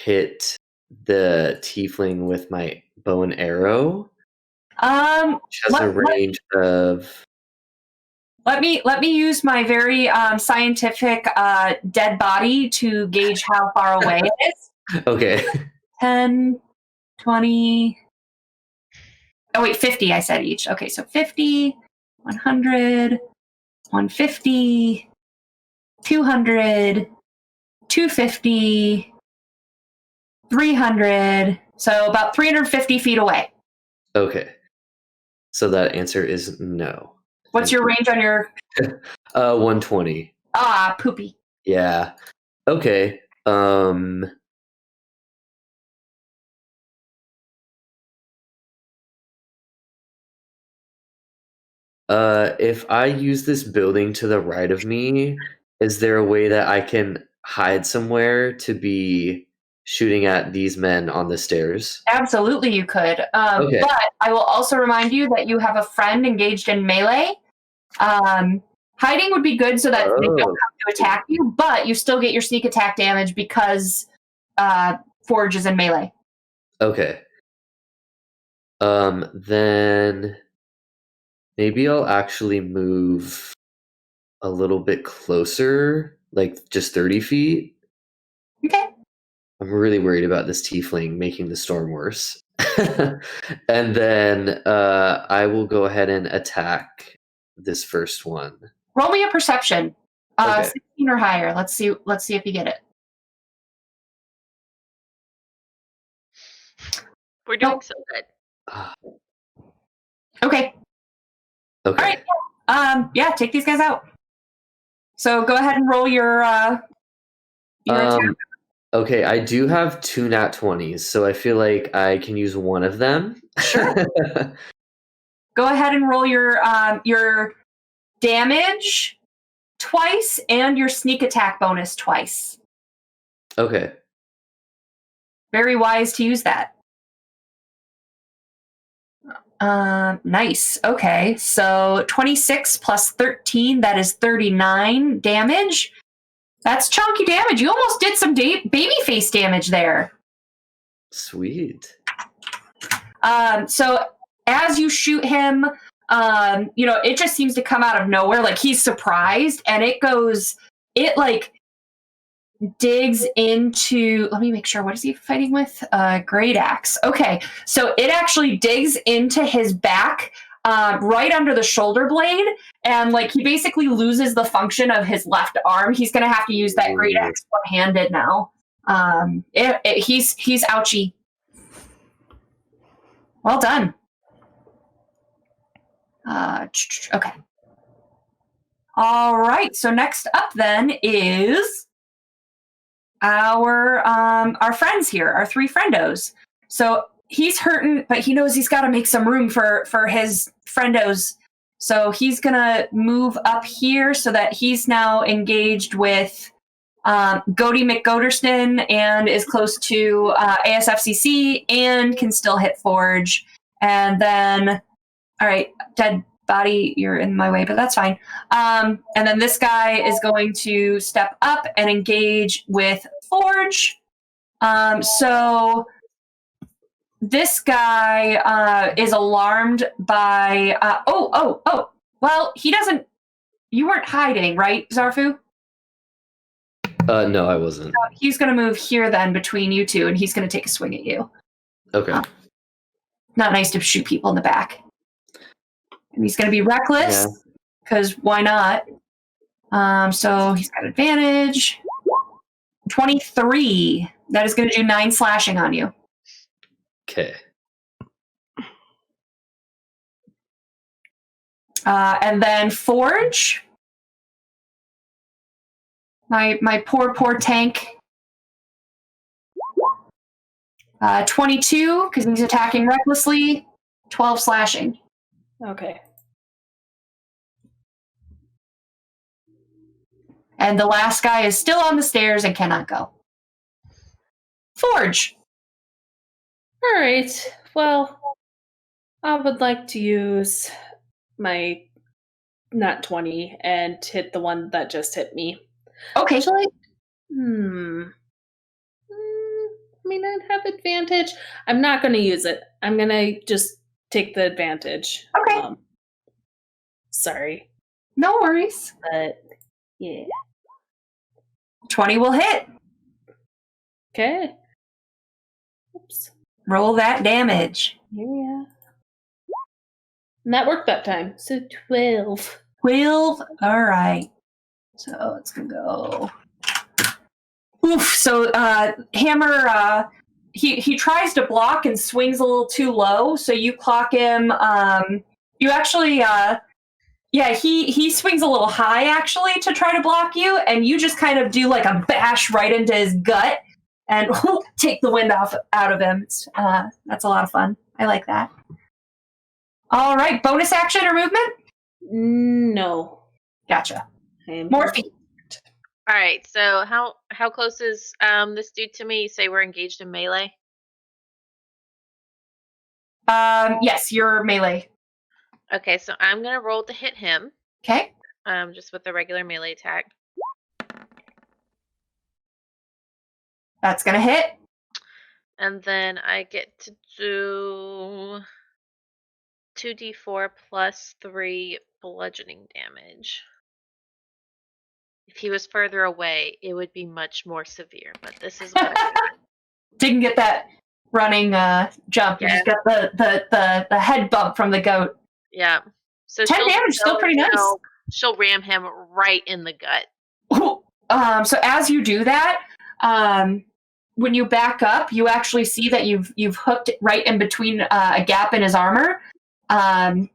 hit the tiefling with my bow and arrow. Which has a range of. Let me use my very scientific dead body to gauge how far away it is. Okay. 10, 20. Oh, wait, 50 I said each. Okay, so 50, 100, 150, 200, 250, 300. So about 350 feet away. Okay. So that answer is no. What's your range on your... 120. Ah, poopy. Yeah. Okay. If I use this building to the right of me, is there a way that I can hide somewhere to be shooting at these men on the stairs? Absolutely, you could. Okay. But I will also remind you that you have a friend engaged in melee. Hiding would be good so that they don't come to attack you, but you still get your sneak attack damage because Forge is in melee. Okay. Then maybe I'll actually move a little bit closer, like just 30 feet. Okay. I'm really worried about this tiefling making the storm worse. And then I will go ahead and attack this first one. Roll me a perception. Okay. 16 or higher. Let's see if you get it. We're doing so good. Okay. Okay. All right. Yeah, take these guys out. So go ahead and roll your attack. Okay, I do have 2 nat 20s, so I feel like I can use one of them. Sure. Go ahead and roll your damage twice and your sneak attack bonus twice. Okay. Very wise to use that. Nice. Okay, so 26 plus 13, that is 39 damage. That's chunky damage. You almost did some baby face damage there. Sweet. So as you shoot him, it just seems to come out of nowhere. Like he's surprised, and it digs into, let me make sure, what is he fighting with? Great axe. Okay, so it actually digs into his back, right under the shoulder blade, and he basically loses the function of his left arm. He's gonna have to use that great axe one-handed now. He's ouchy. Well done. Okay. All right, so next up then is our friends here, our 3 friendos. So he's hurting, but he knows he's got to make some room for his friendos. So he's gonna move up here so that he's now engaged with Goaty McGoderston and is close to ASFCC and can still hit Forge. And then, all right, dead body, you're in my way, but that's fine. And then this guy is going to step up and engage with Forge. So this guy is alarmed by... Well, he doesn't... You weren't hiding, right, Zarfu? No, I wasn't. He's going to move here then between you two, and he's going to take a swing at you. Okay. Not nice to shoot people in the back. And he's going to be reckless, because why not? So he's got advantage. 23. That is going to do 9 slashing on you. Okay. And then Forge. My poor tank. 22, because he's attacking recklessly. 12 slashing. Okay. And the last guy is still on the stairs and cannot go. Forge. All right. Well, I would like to use my nat 20 and hit the one that just hit me. Okay. Actually, I mean, I'd have advantage. I'm not going to use it. I'm going to just take the advantage. Okay. Sorry. No worries. But, yeah. 20 will hit. Okay. Oops. Roll that damage. Yeah. And that worked that time. So 12. 12. All right. So it's going to go. Oof. So Hammer, he tries to block and swings a little too low. So you clock him. You actually, he swings a little high actually to try to block you. And you just kind of do like a bash right into his gut and take the wind out of him. That's a lot of fun. I like that. All right. Bonus action or movement? No. Gotcha. Morphe. All right. So how close is this dude to me? You say we're engaged in melee? Yes, you're melee. Okay, so I'm gonna roll to hit him. Okay. Just with the regular melee attack. That's gonna hit. And then I get to do 2d4 plus 3 bludgeoning damage. If he was further away, it would be much more severe, but this is what I got. Didn't get that running jump. You just got the head bump from the goat. Yeah. So 10 damage, still pretty nice. She'll ram him right in the gut. So as you do that, when you back up, you actually see that you've hooked it right in between a gap in his armor, and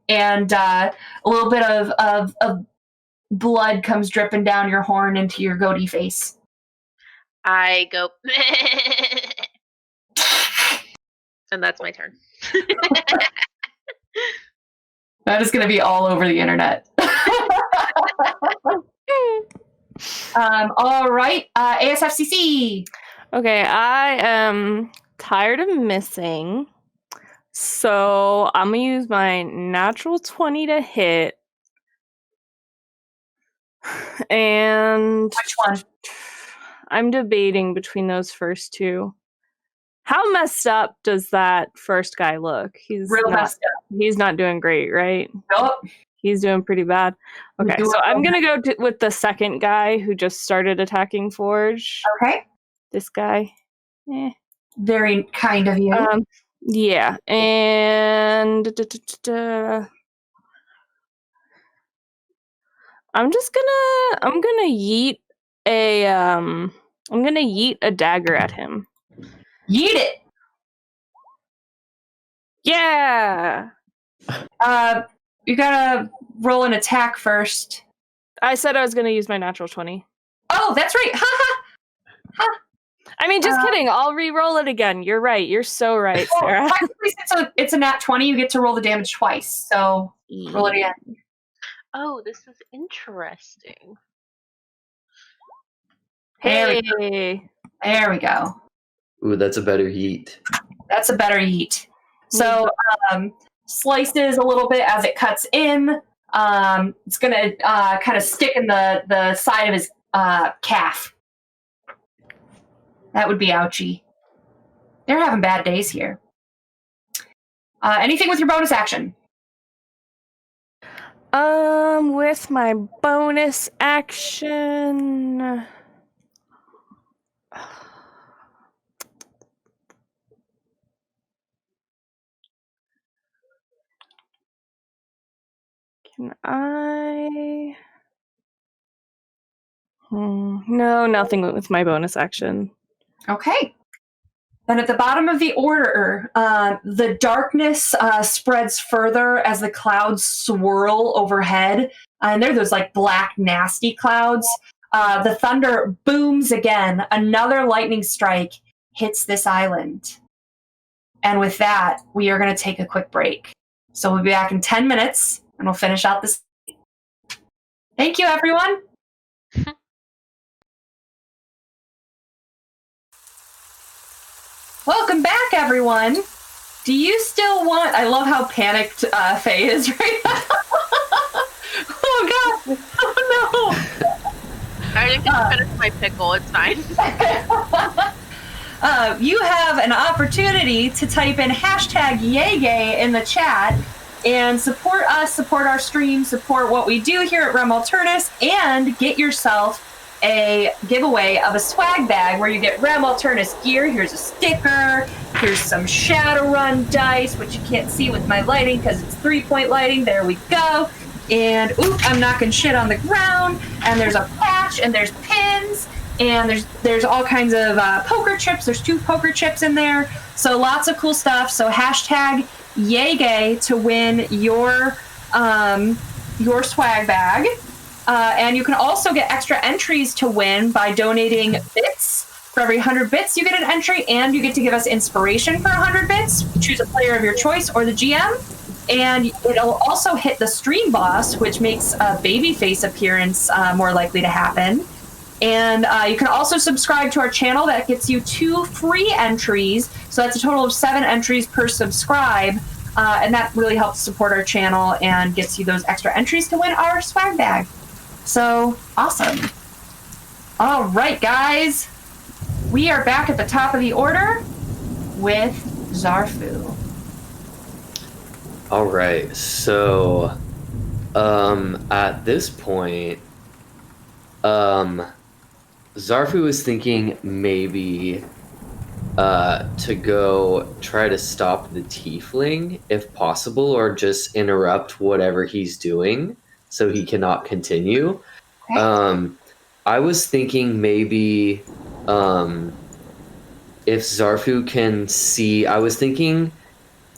a little bit of blood comes dripping down your horn into your goatee face. I go, and that's my turn. That is going to be all over the internet. All right, ASFCC. Okay, I am tired of missing, so I'm gonna use my natural 20 to hit. And Which one? I'm debating between those first two. How messed up does that first guy look? He's Real not, messed up. He's not doing great, right? Nope. He's doing pretty bad. Okay, so I'm gonna go with the second guy who just started attacking Forge. Okay. This guy. Very kind of you. Yeah, and I'm gonna yeet a dagger at him. Yeet it. Yeah. You gotta roll an attack first. I said I was gonna use my natural 20. Oh, that's right. Ha ha. I mean, just kidding. I'll re-roll it again. You're right. You're so right, Sarah. It's a nat 20. You get to roll the damage twice. So roll it again. Oh, this is interesting. There we go. Ooh, that's a better heat. That's a better yeet. So slices a little bit as it cuts in. It's going to kind of stick in the side of his calf. That would be ouchy. They're having bad days here. Anything with your bonus action? With my bonus action... Can I... No, nothing with my bonus action. Okay. Then at the bottom of the order, the darkness spreads further as the clouds swirl overhead. And they're those like black, nasty clouds. The thunder booms again. Another lightning strike hits this island. And with that, we are going to take a quick break. So we'll be back in 10 minutes, and we'll finish out this. Thank you, everyone. Welcome back, everyone. Do you still want... I love how panicked Faye is right now. Oh, God. Oh, no. I didn't get to finish my pickle. It's fine. You have an opportunity to type in hashtag #YayGay in the chat and support us, support our stream, support what we do here at Rem Alternus, and get yourself a giveaway of a swag bag where you get Rem Alternus gear. Here's a sticker. Here's some Shadowrun dice, which you can't see with my lighting because it's 3-point lighting. There we go. And, oop, I'm knocking shit on the ground. And there's a patch, and there's pins, and there's all kinds of poker chips. There's 2 poker chips in there. So lots of cool stuff. So hashtag #YayGay to win your swag bag. And you can also get extra entries to win by donating bits. For every 100 bits, you get an entry, and you get to give us inspiration for 100 bits. Choose a player of your choice or the GM. And it'll also hit the stream boss, which makes a babyface appearance more likely to happen. And you can also subscribe to our channel. That gets you 2 free entries. So that's a total of 7 entries per subscribe. And that really helps support our channel and gets you those extra entries to win our swag bag. So, awesome. All right, guys. We are back at the top of the order with Zarfu. All right, so at this point, Zarfu is thinking maybe to go try to stop the tiefling if possible, or just interrupt whatever he's doing so he cannot continue. Okay. I was thinking maybe if Zarfu can see, I was thinking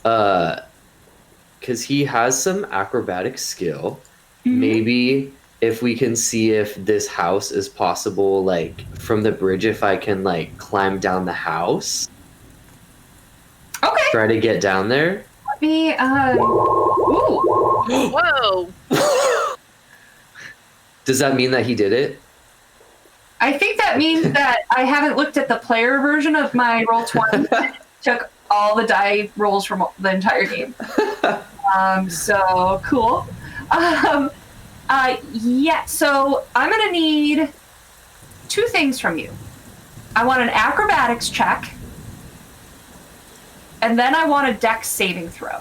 because he has some acrobatic skill, maybe if we can see if this house is possible, like from the bridge, if I can like climb down the house. Okay. Try to get down there. Let me, ooh. Whoa. Does that mean that he did it? I think that means that I haven't looked at the player version of my Roll20. Took all the die rolls from the entire game. So cool. Yeah, so I'm going to need 2 things from you. I want an acrobatics check, and then I want a dex saving throw.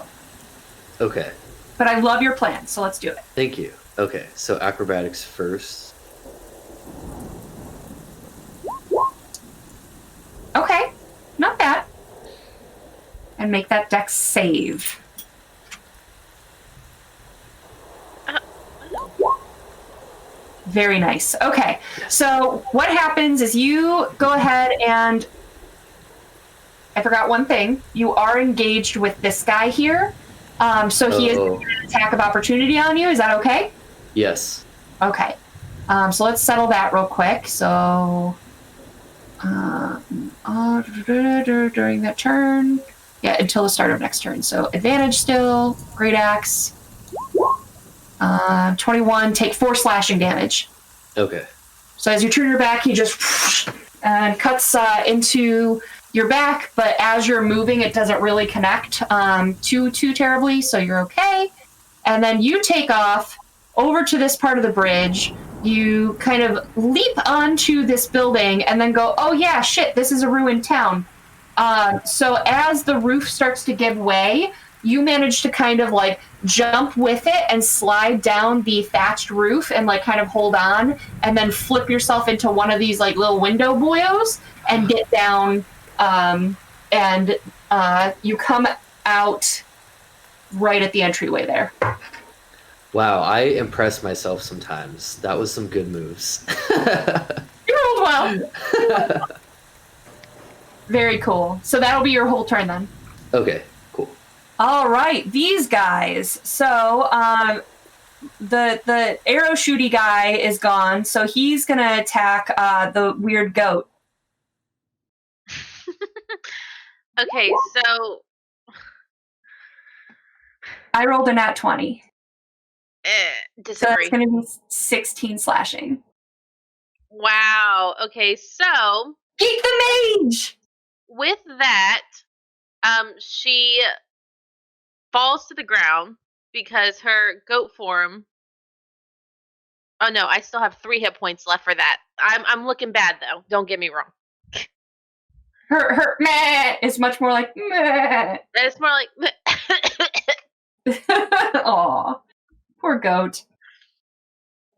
Okay. But I love your plan, so let's do it. Thank you. Okay, so acrobatics first. Okay, not bad. And make that dex save. Very nice. Okay, so what happens is you go ahead and... I forgot one thing. You are engaged with this guy here. So he is an attack of opportunity on you. Is that okay? Yes. Okay. So let's settle that real quick. So During that turn. Yeah, until the start of next turn. So advantage still. Great axe. 21. Take 4 slashing damage. Okay. So as you turn your back, he just and cuts into your back, but as you're moving, it doesn't really connect too terribly, so you're okay. And then you take off over to this part of the bridge. You kind of leap onto this building and then go, oh yeah, shit, this is a ruined town. So as the roof starts to give way, you manage to kind of like jump with it and slide down the thatched roof and like kind of hold on and then flip yourself into one of these like little window boyos and get down. And you come out right at the entryway there. Wow, I impress myself sometimes. That was some good moves. You rolled well. Very cool. So that'll be your whole turn then. Okay, cool. All right, these guys. So the arrow shooty guy is gone, so he's gonna attack the weird goat. Okay, so I rolled a nat 20. So disagree. that's gonna be 16 slashing. Wow. Okay, so Geek the mage! with that, she falls to the ground because her goat form. Oh no, I still have 3 hit points left for that. I'm looking bad though. Don't get me wrong. Her meh is much more like meh. It's more like Aw, poor goat.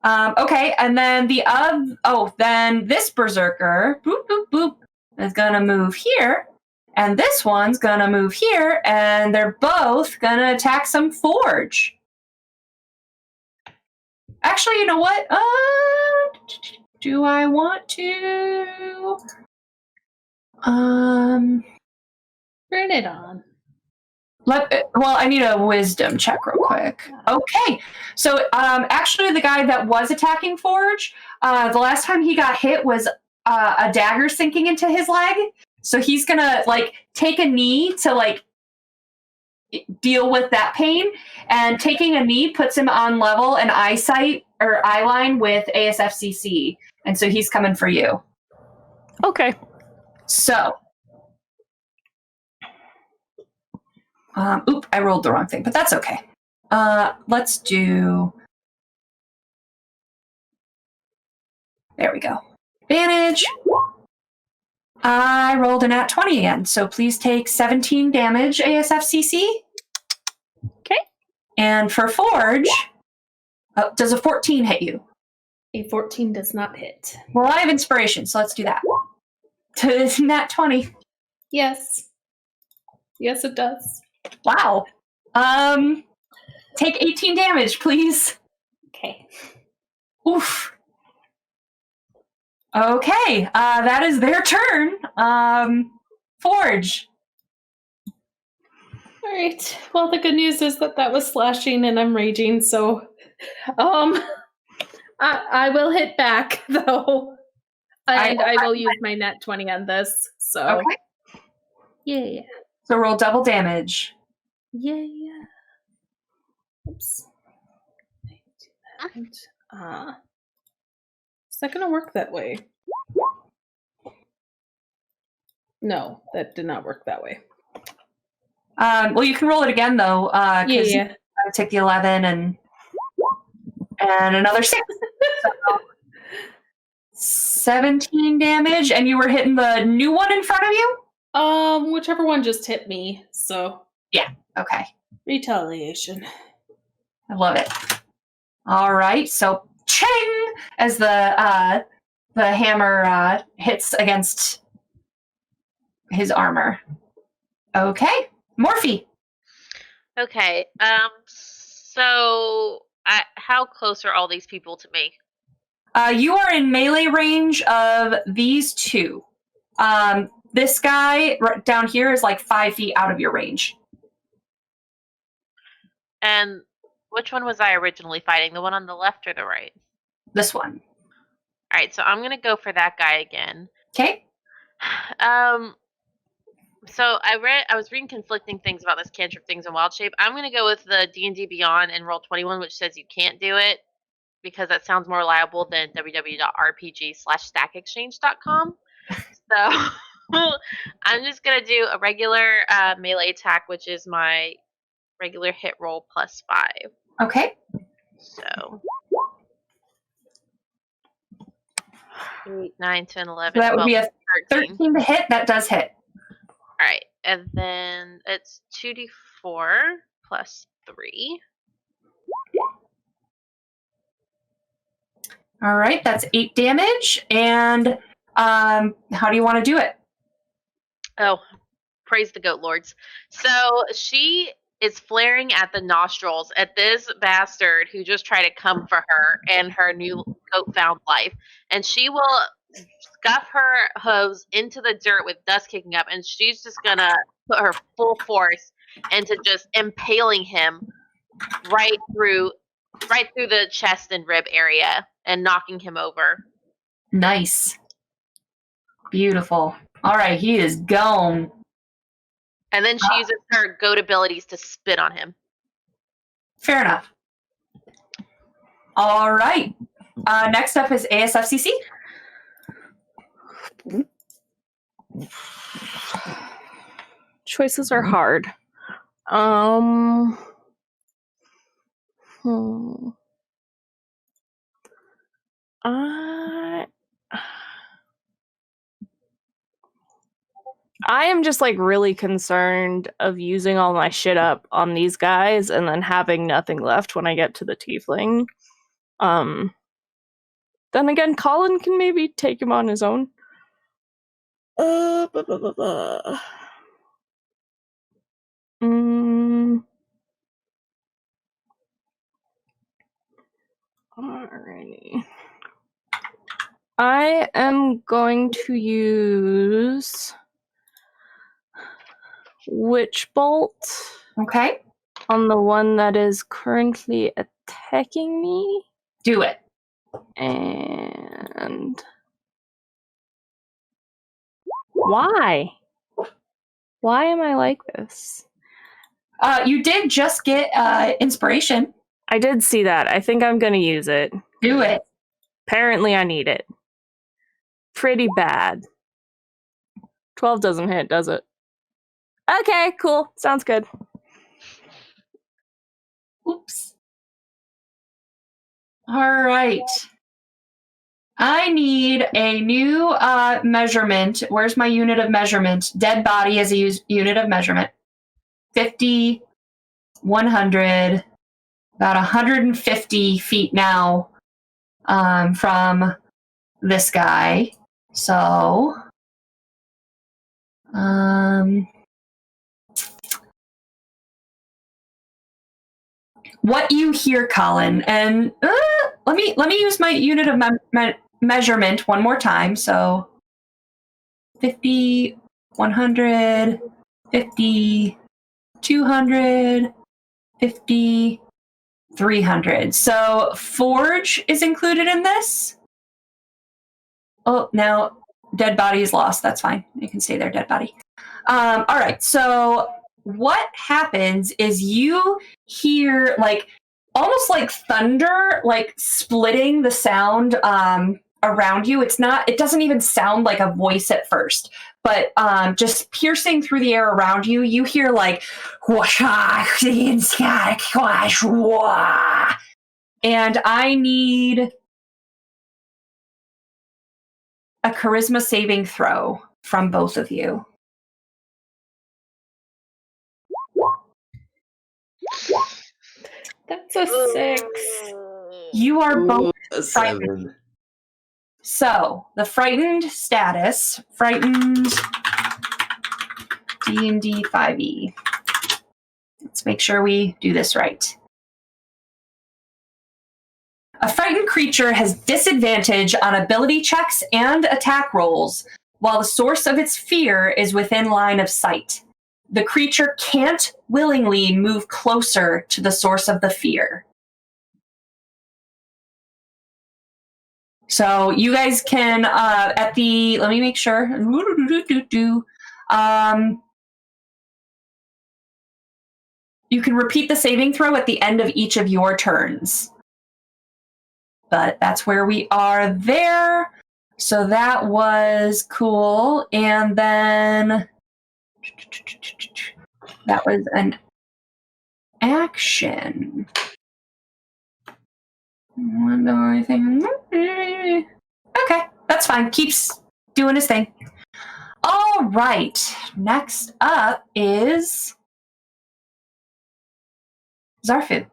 Okay, and then then this berserker, boop boop boop, is gonna move here, and this one's gonna move here, and they're both gonna attack some forge. Actually, you know what? Do I want to? Turn it on. I need a wisdom check real quick. Okay, so actually the guy that was attacking Forge, the last time he got hit was a dagger sinking into his leg. So he's gonna like take a knee to like deal with that pain, and taking a knee puts him on level and eyesight or eye line with ASFCC, and so he's coming for you. Okay. So, I rolled the wrong thing, but that's okay. Let's do. There we go. Advantage. I rolled a nat 20 again, so please take 17 damage, ASFCC. Okay. And for Forge, does a 14 hit you? A 14 does not hit. Well, I have inspiration, so let's do that. To nat 20. Yes. Yes, it does. Wow. Take 18 damage, please. Okay. Oof. Okay, that is their turn. Forge. All right. Well, the good news is that was slashing and I'm raging, so I will hit back though. And I will use my nat 20 on this. So Okay. Yeah. So roll double damage. Yeah. Oops. Is that gonna work that way? No, that did not work that way. Well, you can roll it again though. Yeah. I take the 11 and another 6. So 17 damage, and you were hitting the new one in front of you? Whichever one just hit me. So yeah. Okay. Retaliation. I love it. All right. So ching as the hammer hits against his armor. Okay. Morphe. Okay. So how close are all these people to me? You are in melee range of these two. This guy down here is like 5 feet out of your range. And which one was I originally fighting? The one on the left or the right? This one. All right, so I'm going to go for that guy again. Okay. So I was reading conflicting things about this cantrip things in Wild Shape. I'm gonna go with the D&D Beyond and Roll21, which says you can't do it because that sounds more reliable than www.rpg/stackexchange.com. So I'm just gonna do a regular melee attack, which is my regular hit roll plus 5. Okay. So 8, 9, 10, 11, So that would 12, be a 13. 13 to hit. That does hit. All right, and then it's 2d4 plus 3. All right, that's 8 damage. And how do you want to do it? Oh, praise the goat lords. So she is flaring at the nostrils at this bastard who just tried to come for her and her new goat found life. And she will scuff her hose into the dirt with dust kicking up, and she's just gonna put her full force into just impaling him right through the chest and rib area and knocking him over. Nice. Beautiful. All right, he is gone. And then she uses her goat abilities to spit on him. Fair enough. All right. Next up is ASFCC. Choices are hard. I am just like really concerned of using all my shit up on these guys and then having nothing left when I get to the tiefling. Then again, Colin can maybe take him on his own. Alrighty. I am going to use Witch Bolt. Okay. On the one that is currently attacking me. Do it. And why? Why am I like this? You did just get inspiration. I did see that. I think I'm going to use it. Do it. Apparently I need it. Pretty bad. 12 doesn't hit, does it? Okay, cool. Sounds good. Oops. All right. I need a new measurement. Where's my unit of measurement? Dead body is a unit of measurement. 50, 100, about 150 feet now from this guy. So, what you hear, Colin, and let me use my unit of measurement one more time. So 50, 100, 50, 200, 50, 300. So forge is included in this. Oh, now dead body is lost. That's fine. You can stay there, dead body. All right. So what happens is you hear like almost like thunder, like splitting the sound around you. It doesn't even sound like a voice at first, but just piercing through the air around you, you hear like and I need a charisma saving throw from both of you. That's a 6. You are both a frightened. 7. So, the frightened status, frightened D&D 5e. Let's make sure we do this right. A frightened creature has disadvantage on ability checks and attack rolls, while the source of its fear is within line of sight. The creature can't willingly move closer to the source of the fear. So you guys can let me make sure. You can repeat the saving throw at the end of each of your turns. But that's where we are there. So that was cool. And then that was an action. Okay, that's fine. Keeps doing his thing. All right. Next up is Zarfu.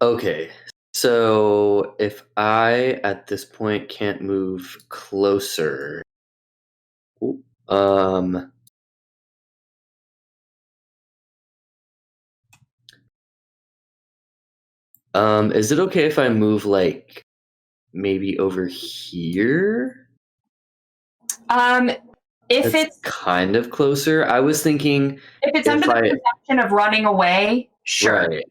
Okay, so if I at this point can't move closer, is it okay if I move like maybe over here? If It's kind of closer. I was thinking if it's under the perception of running away, sure. Right.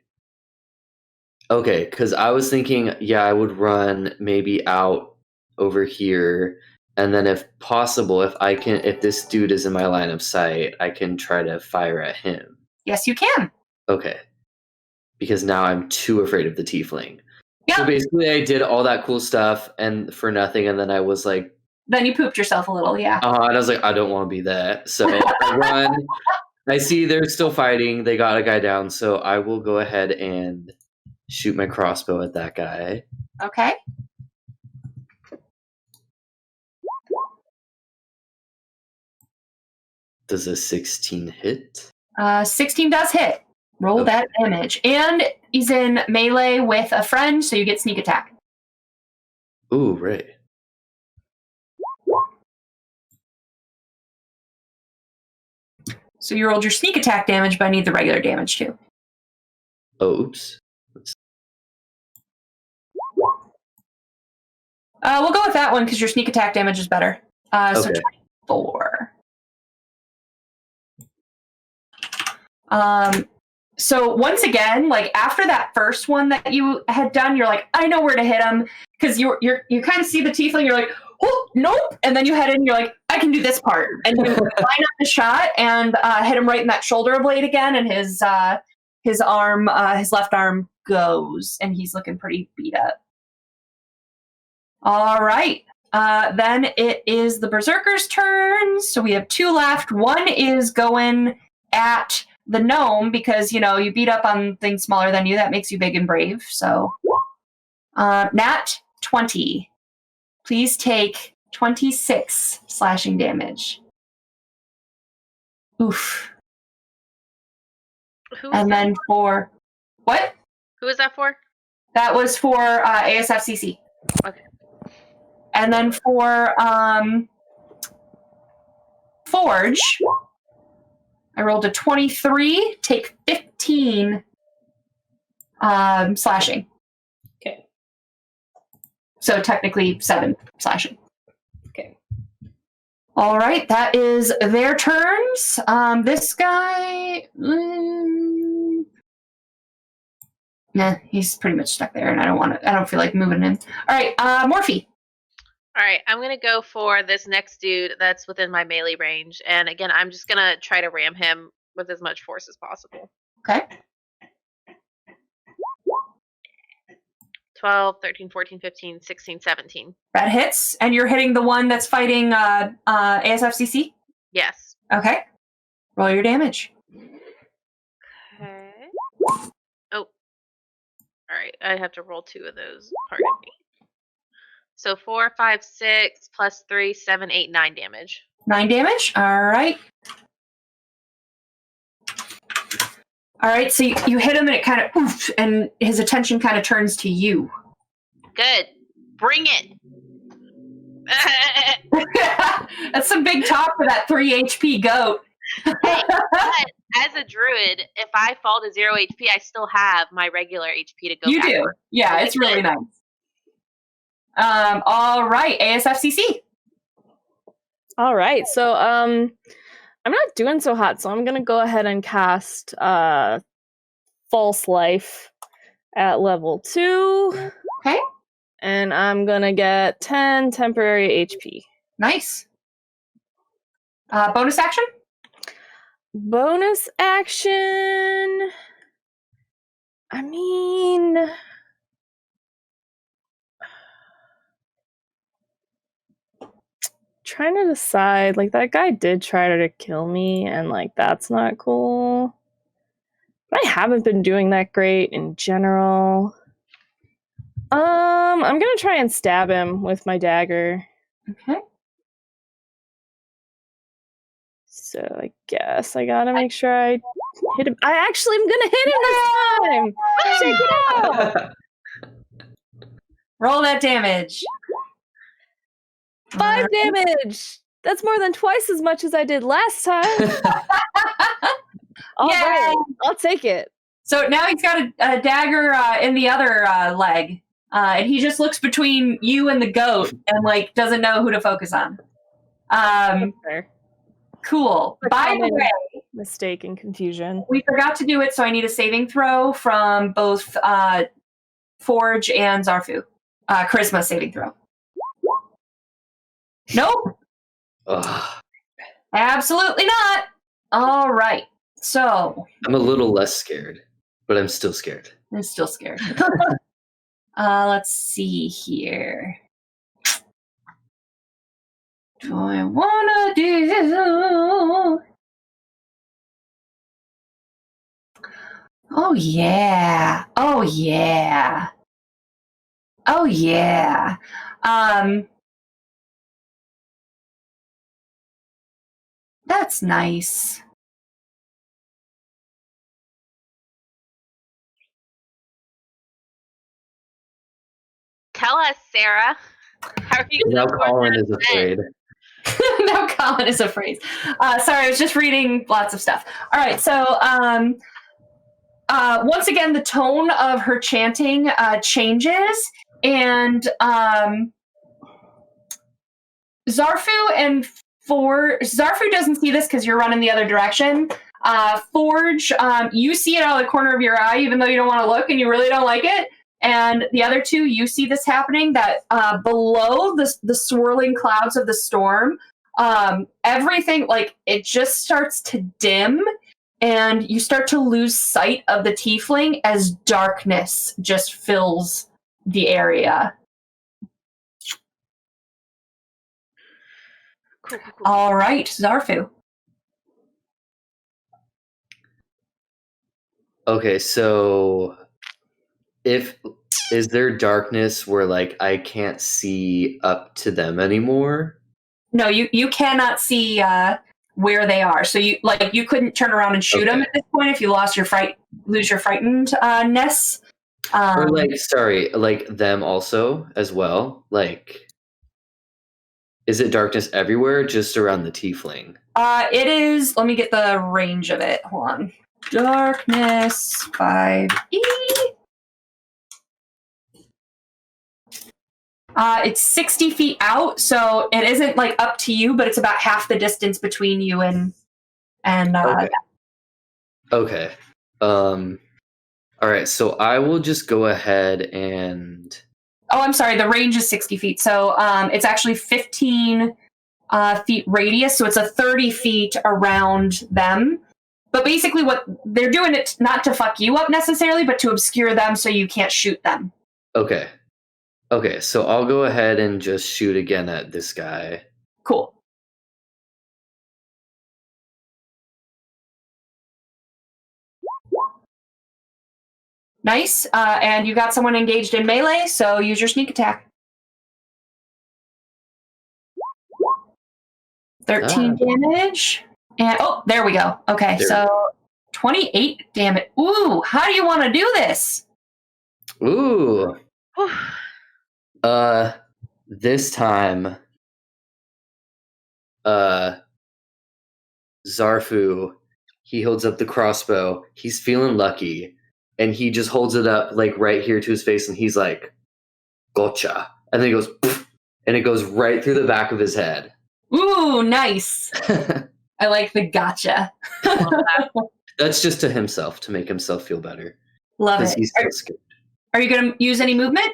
Okay, because I was thinking, yeah, I would run maybe out over here, and then if possible, if this dude is in my line of sight, I can try to fire at him. Yes, you can. Okay. Because now I'm too afraid of the tiefling. Yeah. So basically I did all that cool stuff and for nothing, and then I was like... Then you pooped yourself a little, yeah. And I was like, I don't want to be that. So I run. I see they're still fighting. They got a guy down, so I will go ahead and shoot my crossbow at that guy. Okay. Does a 16 hit? 16 does hit. Roll that damage. And he's in melee with a friend, so you get sneak attack. Ooh, right. So you rolled your sneak attack damage, but I need the regular damage too. Oh, oops. We'll go with that one because your sneak attack damage is better. So Okay. 24. So once again, like after that first one that you had done, you're like, I know where to hit him, because you kind of see the tiefling, you're like, oh nope, and then you head in, you're like, I can do this part, and you line up the shot and hit him right in that shoulder blade again, and his arm, his left arm goes, and he's looking pretty beat up. All right. Then it is the berserker's turn. So we have 2 left. One is going at the gnome because, you know, you beat up on things smaller than you. That makes you big and brave. So nat 20. Please take 26 slashing damage. Oof. And then for... What? Who is that for? That was for ASFCC. Okay. And then for Forge, I rolled a 23, take 15 slashing. Okay. So technically 7 slashing. Okay. All right, that is their turns. This guy... Nah, he's pretty much stuck there, and I don't feel like moving him. All right, Morphe. All right, I'm going to go for this next dude that's within my melee range. And again, I'm just going to try to ram him with as much force as possible. Okay. 12, 13, 14, 15, 16, 17. That hits, and you're hitting the one that's fighting ASFCC? Yes. Okay. Roll your damage. Okay. Oh. All right, I have to roll 2 of those. Pardon me. So 4, 5, 6, plus 3, 7, 8, 9 damage. 9 damage? All right. All right, so you hit him and it kind of, oof, and his attention kind of turns to you. Good. Bring it. That's some big talk for that 3 HP goat. Hey, but as a druid, if I fall to 0 HP, I still have my regular HP to go You backward. do. Yeah, it's really nice. All right, ASFCC. All right, so I'm not doing so hot, so I'm gonna go ahead and cast False Life at level 2. Okay. And I'm gonna get 10 temporary HP. Nice. Bonus action? Bonus action. I mean, trying to decide. Like, that guy did try to kill me, and like that's not cool. But I haven't been doing that great in general. I'm gonna try and stab him with my dagger. Okay. So I guess I gotta make sure I hit him. I actually am gonna hit him this time. Check it out. Roll that damage. 5 damage. That's more than twice as much as I did last time. All right, I'll take it. So now he's got a dagger in the other leg, and he just looks between you and the goat and like doesn't know who to focus on. Cool. By the way, mistake and confusion. We forgot to do it, so I need a saving throw from both Forge and Zarfu. Charisma saving throw. Nope. Absolutely not. All right. So I'm a little less scared, but I'm still scared. I'm still scared. Let's see here. Do I wanna do this? Oh yeah. Oh yeah. Oh yeah. That's nice. Tell us, Sarah. How are you Now gonna Colin afford is that afraid. Now Colin is afraid. Sorry, I was just reading lots of stuff. All right, so once again, the tone of her chanting changes, and Zarfu and Zarfu doesn't see this because you're running the other direction. Forge, you see it out of the corner of your eye, even though you don't want to look and you really don't like it. And the other two, you see this happening, that below the swirling clouds of the storm, everything, like, it just starts to dim, and you start to lose sight of the tiefling as darkness just fills the area. Cool. All right, Zarfu. Okay, so is there darkness where like I can't see up to them anymore? No, you cannot see where they are. So you couldn't turn around and shoot them at this point if you lose your frightenedness. Or like them also as well. Like, is it darkness everywhere, just around the tiefling? It is. Let me get the range of it. Hold on. Darkness 5e. It's 60 feet out, so it isn't like up to you, but it's about half the distance between you and Okay. All right, so I will just go ahead and... Oh, I'm sorry, the range is 60 feet, so it's actually 15 feet radius, so it's a 30 feet around them. But basically what they're doing, it not to fuck you up necessarily, but to obscure them so you can't shoot them. Okay, so I'll go ahead and just shoot again at this guy. Cool. Nice. And you got someone engaged in melee, so use your sneak attack. 13 damage. And oh, there we go. Okay, so 28 damage. Ooh, how do you want to do this? Ooh. This time, Zarfu, he holds up the crossbow. He's feeling lucky, and he just holds it up like right here to his face, and he's like, "Gotcha!" And then he goes, "Poof," and it goes right through the back of his head. Ooh, nice. I like the gotcha. That's just to himself, to make himself feel better. Love it. He's so scared. Are you going to use any movement?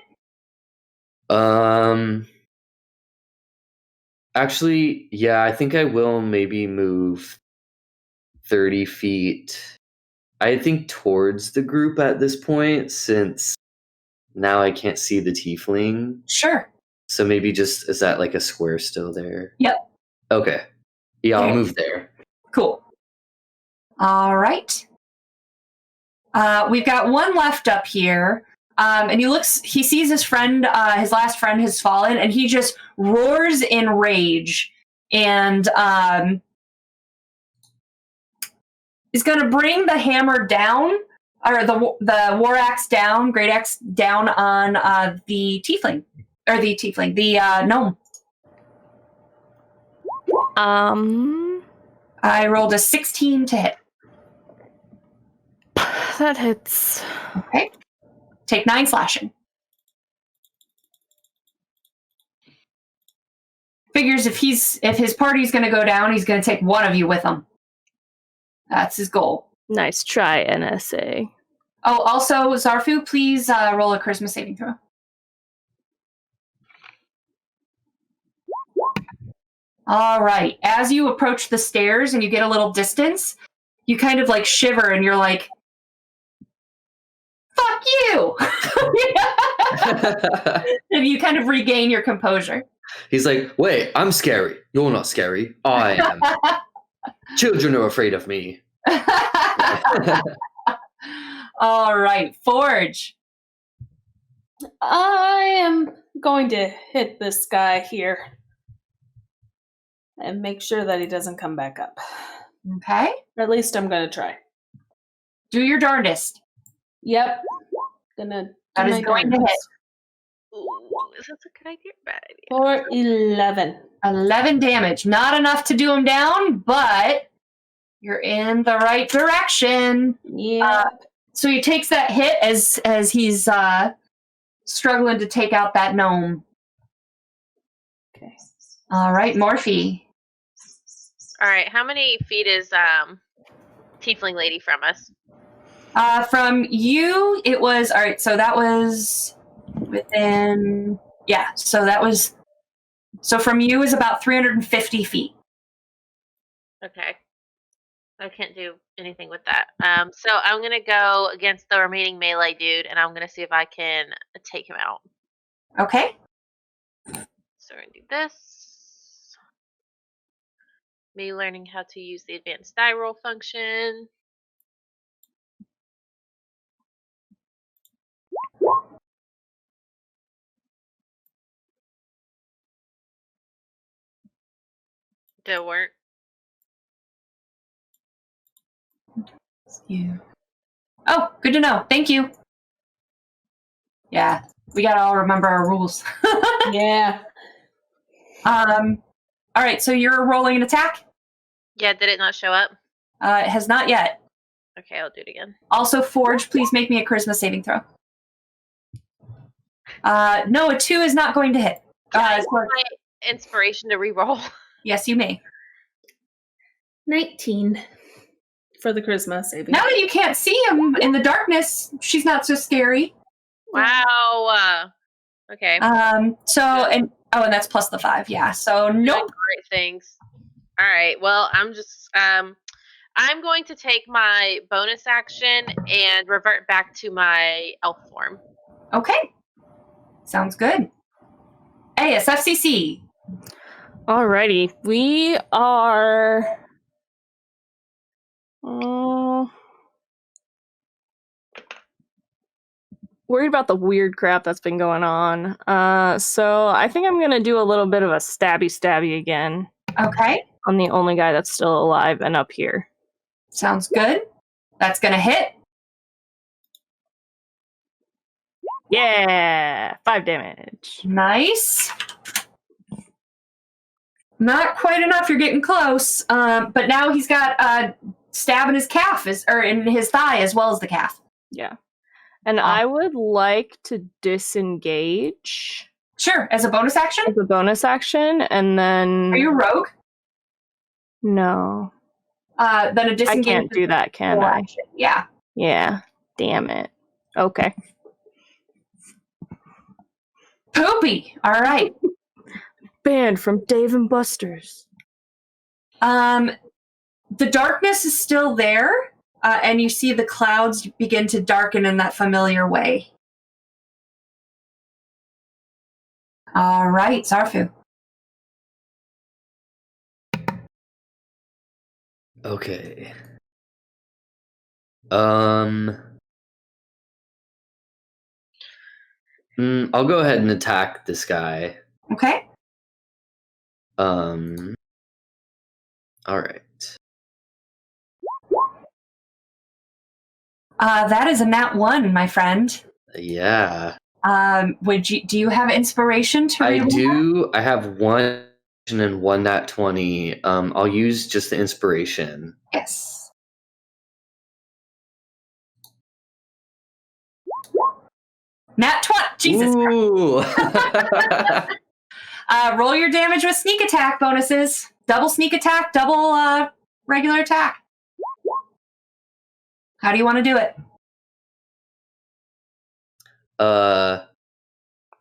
Actually, yeah, I think I will maybe move 30 feet. I think towards the group at this point, since now I can't see the tiefling. Sure. So maybe just, is that like a square still there? Yep. Okay. Yeah, I'll Okay. move there. Cool. All right. We've got one left up here. And he sees his friend, his last friend has fallen, and he just roars in rage. And is going to bring the hammer down, or the war axe down, great axe down on the tiefling. Or the gnome. I rolled a 16 to hit. That hits. Okay. Take 9 slashing. Figures if his party's going to go down, he's going to take one of you with him. That's his goal. Nice try, NSA. Oh, also, Zarfu, please roll a charisma saving throw. All right. As you approach the stairs and you get a little distance, you kind of like shiver and you're like, fuck you! And you kind of regain your composure. He's like, wait, I'm scary. You're not scary. I am. Children are afraid of me. All right, Forge. I am going to hit this guy here and make sure that he doesn't come back up. Okay. Or at least I'm going to try. Do your darndest. Yep. Gonna That is going to hit. Ooh, is this a good idea or bad idea? For 11. 11 damage. Not enough to do him down, but you're in the right direction. Yeah. So he takes that hit as he's struggling to take out that gnome. Okay. All right, Morphe. All right, how many feet is Tiefling Lady from us? From you, it was, all right, so that was within, yeah, so from you is about 350 feet. Okay. I can't do anything with that. So I'm going to go against the remaining melee dude, and I'm going to see if I can take him out. Okay. So we're going to do this. Me learning how to use the advanced die roll function. Did it work? You. Oh, good to know. Thank you. Yeah, we gotta all remember our rules. Yeah. All right, so you're rolling an attack? Yeah, did it not show up? It has not yet. Okay, I'll do it again. Also, Forge, please make me a charisma saving throw. No, a 2 is not going to hit. Can I use my inspiration to reroll? Yes, you may. 19 for the charisma saving. Now that you can't see him in the darkness, she's not so scary. Wow. Okay. And that's plus the 5, yeah. So nope. Great things. All right. Well, I'm going to take my bonus action and revert back to my elf form. Okay. Sounds good. ASFCC. Alrighty, we are. Worried about the weird crap that's been going on. So I think I'm gonna do a little bit of a stabby again. Okay. On the only guy that's still alive and up here. Sounds good. That's gonna hit. Yeah, 5 damage. Nice. Not quite enough. You're getting close. But now he's got a stab in his calf, or in his thigh as well as the calf. Yeah. And I would like to disengage. Sure, as a bonus action? As a bonus action, and then... Are you a rogue? No. Then a disengage... I can't do that, can I? Action. Yeah. Yeah. Damn it. Okay. Poopy. All right. Banned from Dave and Buster's. The darkness is still there, and you see the clouds begin to darken in that familiar way. All right, Zarfu. Okay. I'll go ahead and attack this guy. Okay. All right. That is a nat 1, my friend. Yeah. Do you have inspiration to I reroll? do. I have 1 and 1 nat 20. I'll use just the inspiration. Yes. Nat 20. Jesus Christ. Ooh. Roll your damage with sneak attack bonuses. Double sneak attack, double regular attack. How do you want to do it?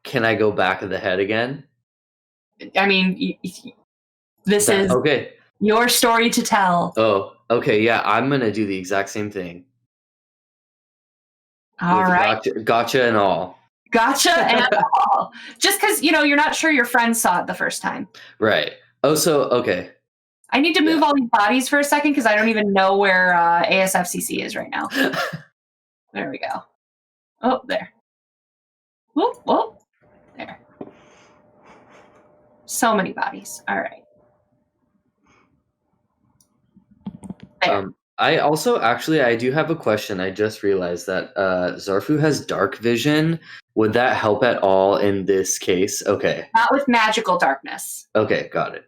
Can I go back of the head again? I mean, this is okay. Your story to tell. Oh, okay. Yeah, I'm gonna do the exact same thing. All right. Gotcha and all. Gotcha and all. Just because, you're not sure your friends saw it the first time. Right. Oh, so, okay. I need to move all these bodies for a second because I don't even know where ASFCC is right now. There we go. Oh, there. Whoop, whoop. There. So many bodies. All right. There. I do have a question. I just realized that Zarfu has dark vision. Would that help at all in this case? Okay. Not with magical darkness. Okay, got it.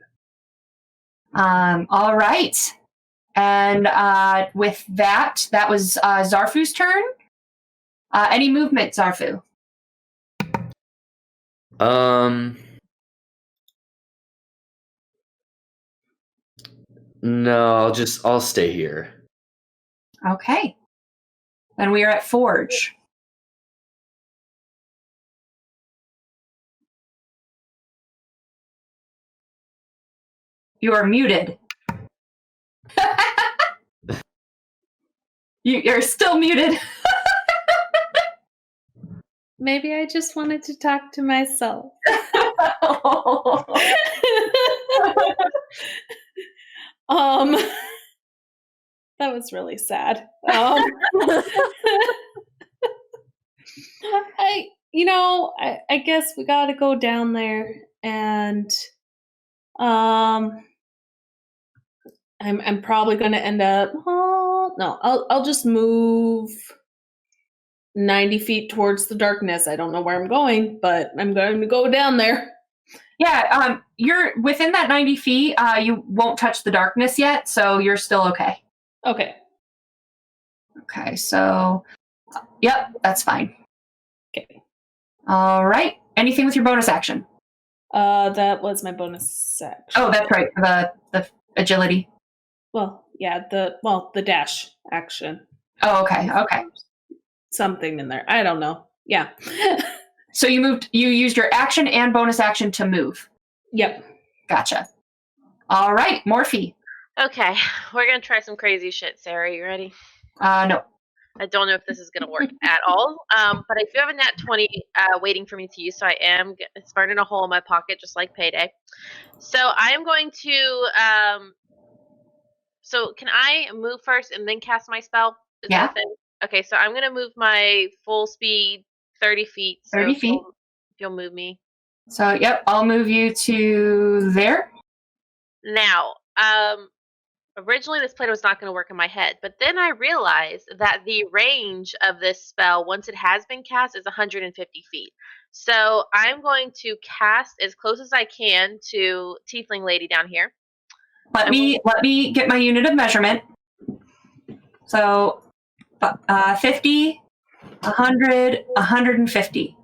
All right. And with that was Zarfu's turn. Any movement, Zarfu? No, I'll stay here. Okay. Then we are at Forge. You are muted. You're still muted. Maybe I just wanted to talk to myself. That was really sad. I guess we gotta go down there and I'm probably gonna end up I'll just move 90 feet towards the darkness. I don't know where I'm going, but I'm going to go down there. Yeah, you're within that 90 feet. You won't touch the darkness yet, so you're still okay. Okay. Okay, so, yep, that's fine. Okay. All right. Anything with your bonus action? That was my bonus action. Oh, that's right. The agility. Well, yeah, the dash action. Oh, okay. Okay. Something in there. I don't know. Yeah. So you used your action and bonus action to move. Yep. Gotcha. All right, Morphe. Okay, we're gonna try some crazy shit, Sarah. You ready? No. I don't know if this is gonna work at all. But I do have a nat 20 waiting for me to use, so I am burning a hole in my pocket, just like Payday. So I am going to. So can I move first and then cast my spell? Is that a thing? Okay, so I'm gonna move my full speed 30 feet. So 30 feet. If you'll move me. So yep, I'll move you to there. Now, originally this plan was not going to work in my head, but then I realized that the range of this spell, once it has been cast, is 150 feet. So I'm going to cast as close as I can to Tiefling Lady down here. Let me get my unit of measurement. So 50, 100, 150.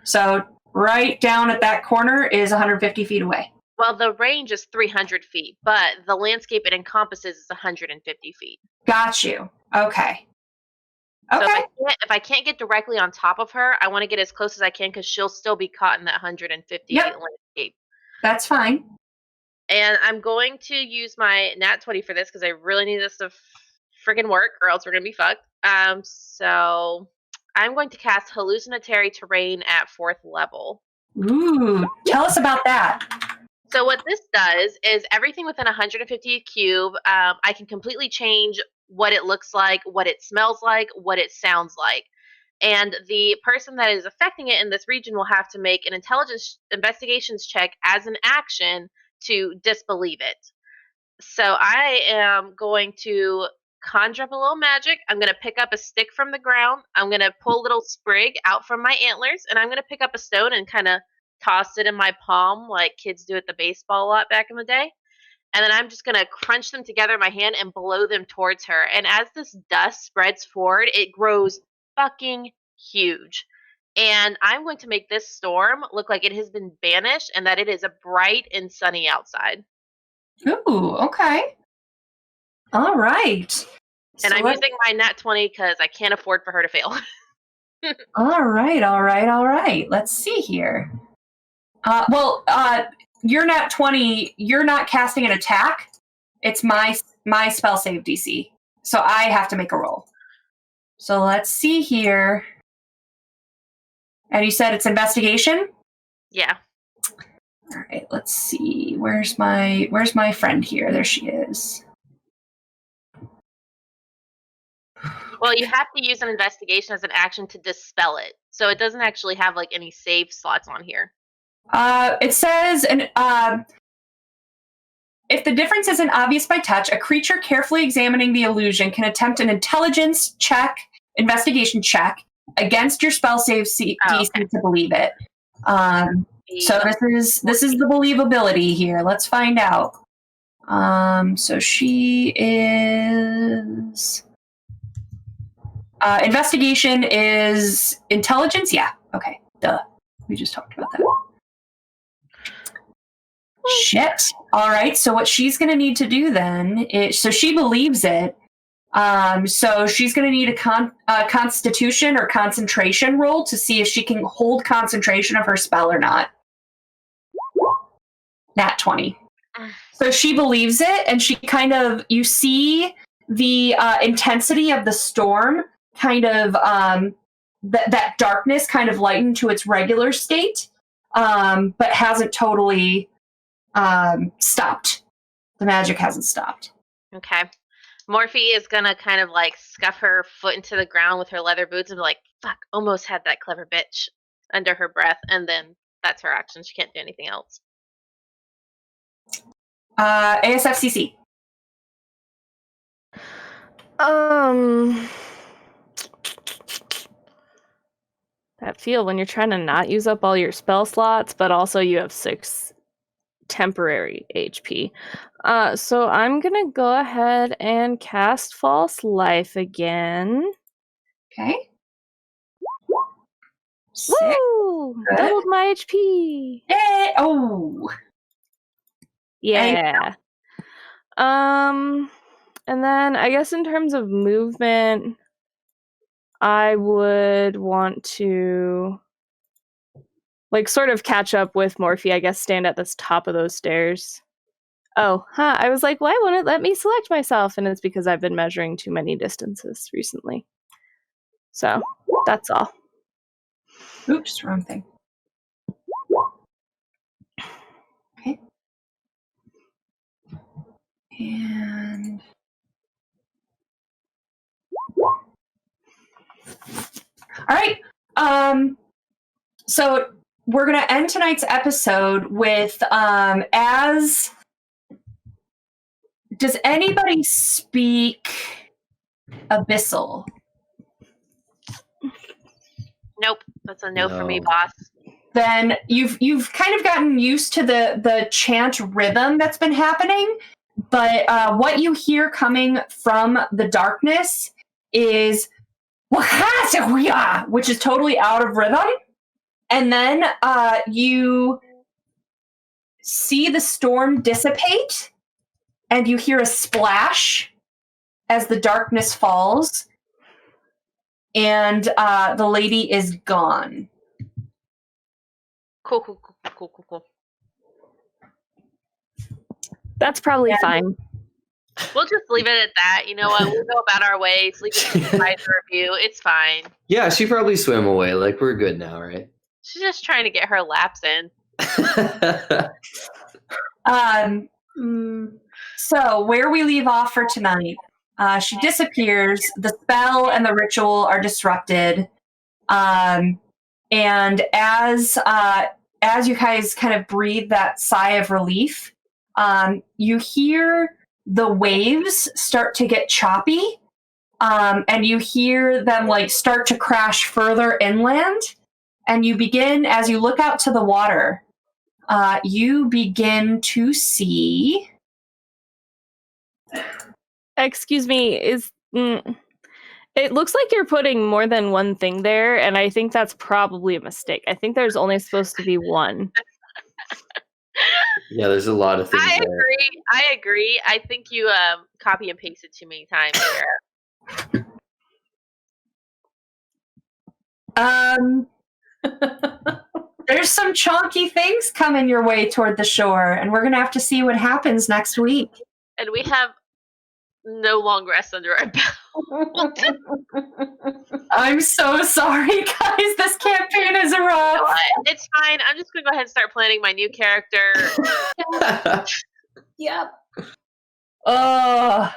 So right down at that corner is 150 feet away. Well, the range is 300 feet, but the landscape it encompasses is 150 feet. Got you. Okay. So Okay, if I can't get directly on top of her, I want to get as close as I can because she'll still be caught in that 150 Yep. landscape. that's fine. And I'm going to use my nat 20 for this because I really need this to friggin' work, or else we're gonna be fucked. So I'm going to cast hallucinatory terrain at 4th level. Ooh, tell us about that. So what this does is everything within 150 cube, I can completely change what it looks like, what it smells like, what it sounds like. And the person that is affecting it in this region will have to make an intelligence investigations check as an action to disbelieve it. So I am going to conjure up a little magic. I'm going to pick up a stick from the ground. I'm going to pull a little sprig out from my antlers, and I'm going to pick up a stone and kind of toss it in my palm like kids do at the baseball lot back in the day. And then I'm just going to crunch them together in my hand and blow them towards her. And as this dust spreads forward, it grows fucking huge. And I'm going to make this storm look like it has been banished and that it is a bright and sunny outside. Ooh, okay. All right. And I'm using my nat 20 because I can't afford for her to fail. All right. Let's see here. You're nat 20. You're not casting an attack. It's my spell save DC. So I have to make a roll. So let's see here. And you said it's investigation? Yeah. All right, let's see. Where's my friend here? There she is. Well, you have to use an investigation as an action to dispel it. So it doesn't actually have like any save slots on here. It says if the difference isn't obvious by touch, a creature carefully examining the illusion can attempt an investigation check against your spell save DC to believe it. So this is the believability here. Let's find out. So she is investigation is intelligence. Yeah. Okay. Duh. We just talked about that. Shit. All right. So what she's going to need to do then is, so she believes it. So she's going to need a constitution or concentration roll to see if she can hold concentration of her spell or not. Nat 20. So she believes it, and she kind of, you see the intensity of the storm kind of, that darkness kind of lighten to its regular state, but hasn't totally stopped. The magic hasn't stopped. Okay. Morphe is gonna kind of like scuff her foot into the ground with her leather boots and be like, fuck, almost had that clever bitch under her breath, and then that's her action. She can't do anything else. ASFCC. That feel when you're trying to not use up all your spell slots, but also you have 6 temporary HP. So I'm gonna go ahead and cast False Life again. Okay. Woo! Good. Doubled my HP. Yay! Oh. Yeah. And then I guess in terms of movement, I would want to like sort of catch up with Morphe, I guess stand at the top of those stairs. I was like, why won't it let me select myself? And it's because I've been measuring too many distances recently. So that's all. Oops, wrong thing. Okay. And all right. So we're gonna end tonight's episode with as does anybody speak Abyssal? Nope, that's a no for me, No. boss. Then you've kind of gotten used to the chant rhythm that's been happening, but what you hear coming from the darkness is which is totally out of rhythm, and then you see the storm dissipate, and you hear a splash as the darkness falls, and the lady is gone. Cool. That's probably fine. We'll just leave it at that. You know what? We'll go about our ways. Leave it to the guys to review. It's fine. Yeah, she probably swam away. Like, we're good now, right? She's just trying to get her laps in. So where we leave off for tonight, she disappears. The spell and the ritual are disrupted. And as you guys kind of breathe that sigh of relief, you hear the waves start to get choppy, and you hear them like start to crash further inland. And you begin, as you look out to the water, you begin to see. Excuse me, it looks like you're putting more than one thing there, and I think that's probably a mistake. I think there's only supposed to be one. Yeah, there's a lot of things I there. agree. I think you copy and pasted too many times there. There's some chonky things coming your way toward the shore, and we're going to have to see what happens next week. And we have no long rest under our belt. I'm so sorry, guys. This campaign is rough. It's fine. I'm just going to go ahead and start planning my new character. Yep. All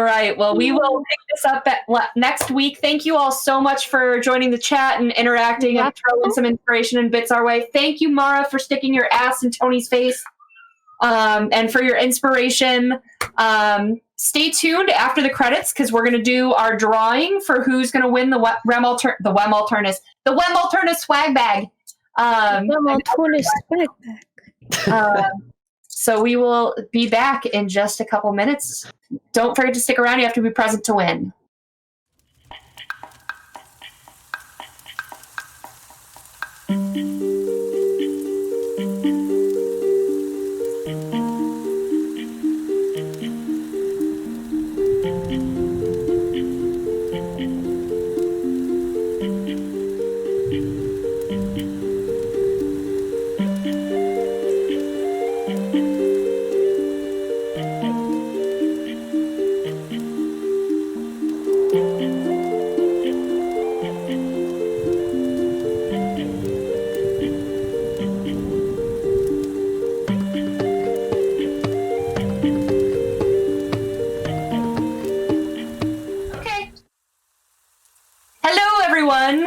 right. Well, we will pick this up next week. Thank you all so much for joining the chat and interacting and throwing some inspiration and bits our way. Thank you, Mara, for sticking your ass in Tony's face, and for your inspiration. Stay tuned after the credits because we're going to do our drawing for who's going to win the WEM Alternus swag bag. So we will be back in just a couple minutes. Don't forget to stick around. You have to be present to win.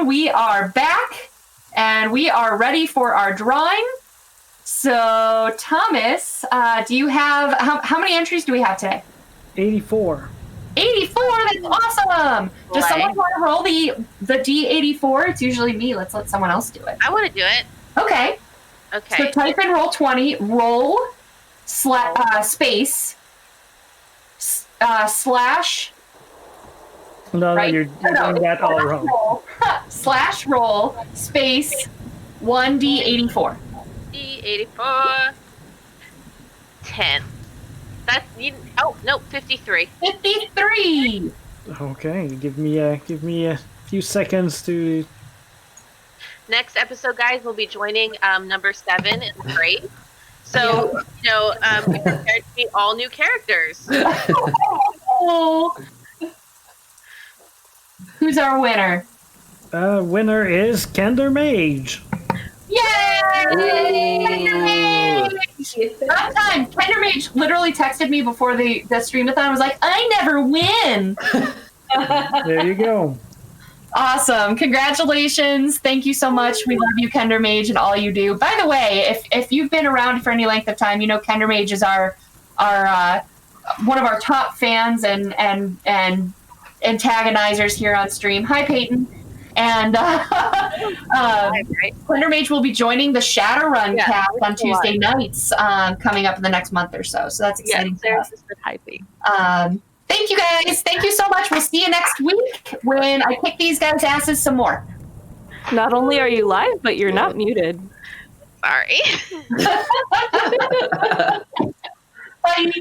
We are back and we are ready for our drawing. So Thomas, do you have how many entries do we have today? 84. 84, that's awesome. Does someone want to roll the D84? It's usually me. Let's let someone else do it. I want to do it. Okay. So type in roll 20, roll space slash. No, right? You're doing that all wrong. Slash roll space 1D84. D84. 10. That's 53. 53. Okay, give me a few seconds to. Next episode, guys, we'll be joining number 7 in the grade. So be prepared to meet all new characters. Who's our winner? Winner is Kender Mage. Yay! Kender Mage! That time, Kender Mage literally texted me before the streamathon and was like, I never win! There you go. Awesome. Congratulations. Thank you so much. We love you, Kender Mage, and all you do. By the way, if you've been around for any length of time, you know Kender Mage is our one of our top fans and antagonizers here on stream. Hi, Peyton. And Kender Mage will be joining the Shadowrun cast on Tuesday nights coming up in the next month or so. So that's exciting stuff. Hi, Peyton. Thank you, guys. Thank you so much. We'll see you next week when I kick these guys' asses some more. Not only are you live, but you're not muted. Sorry. Bye.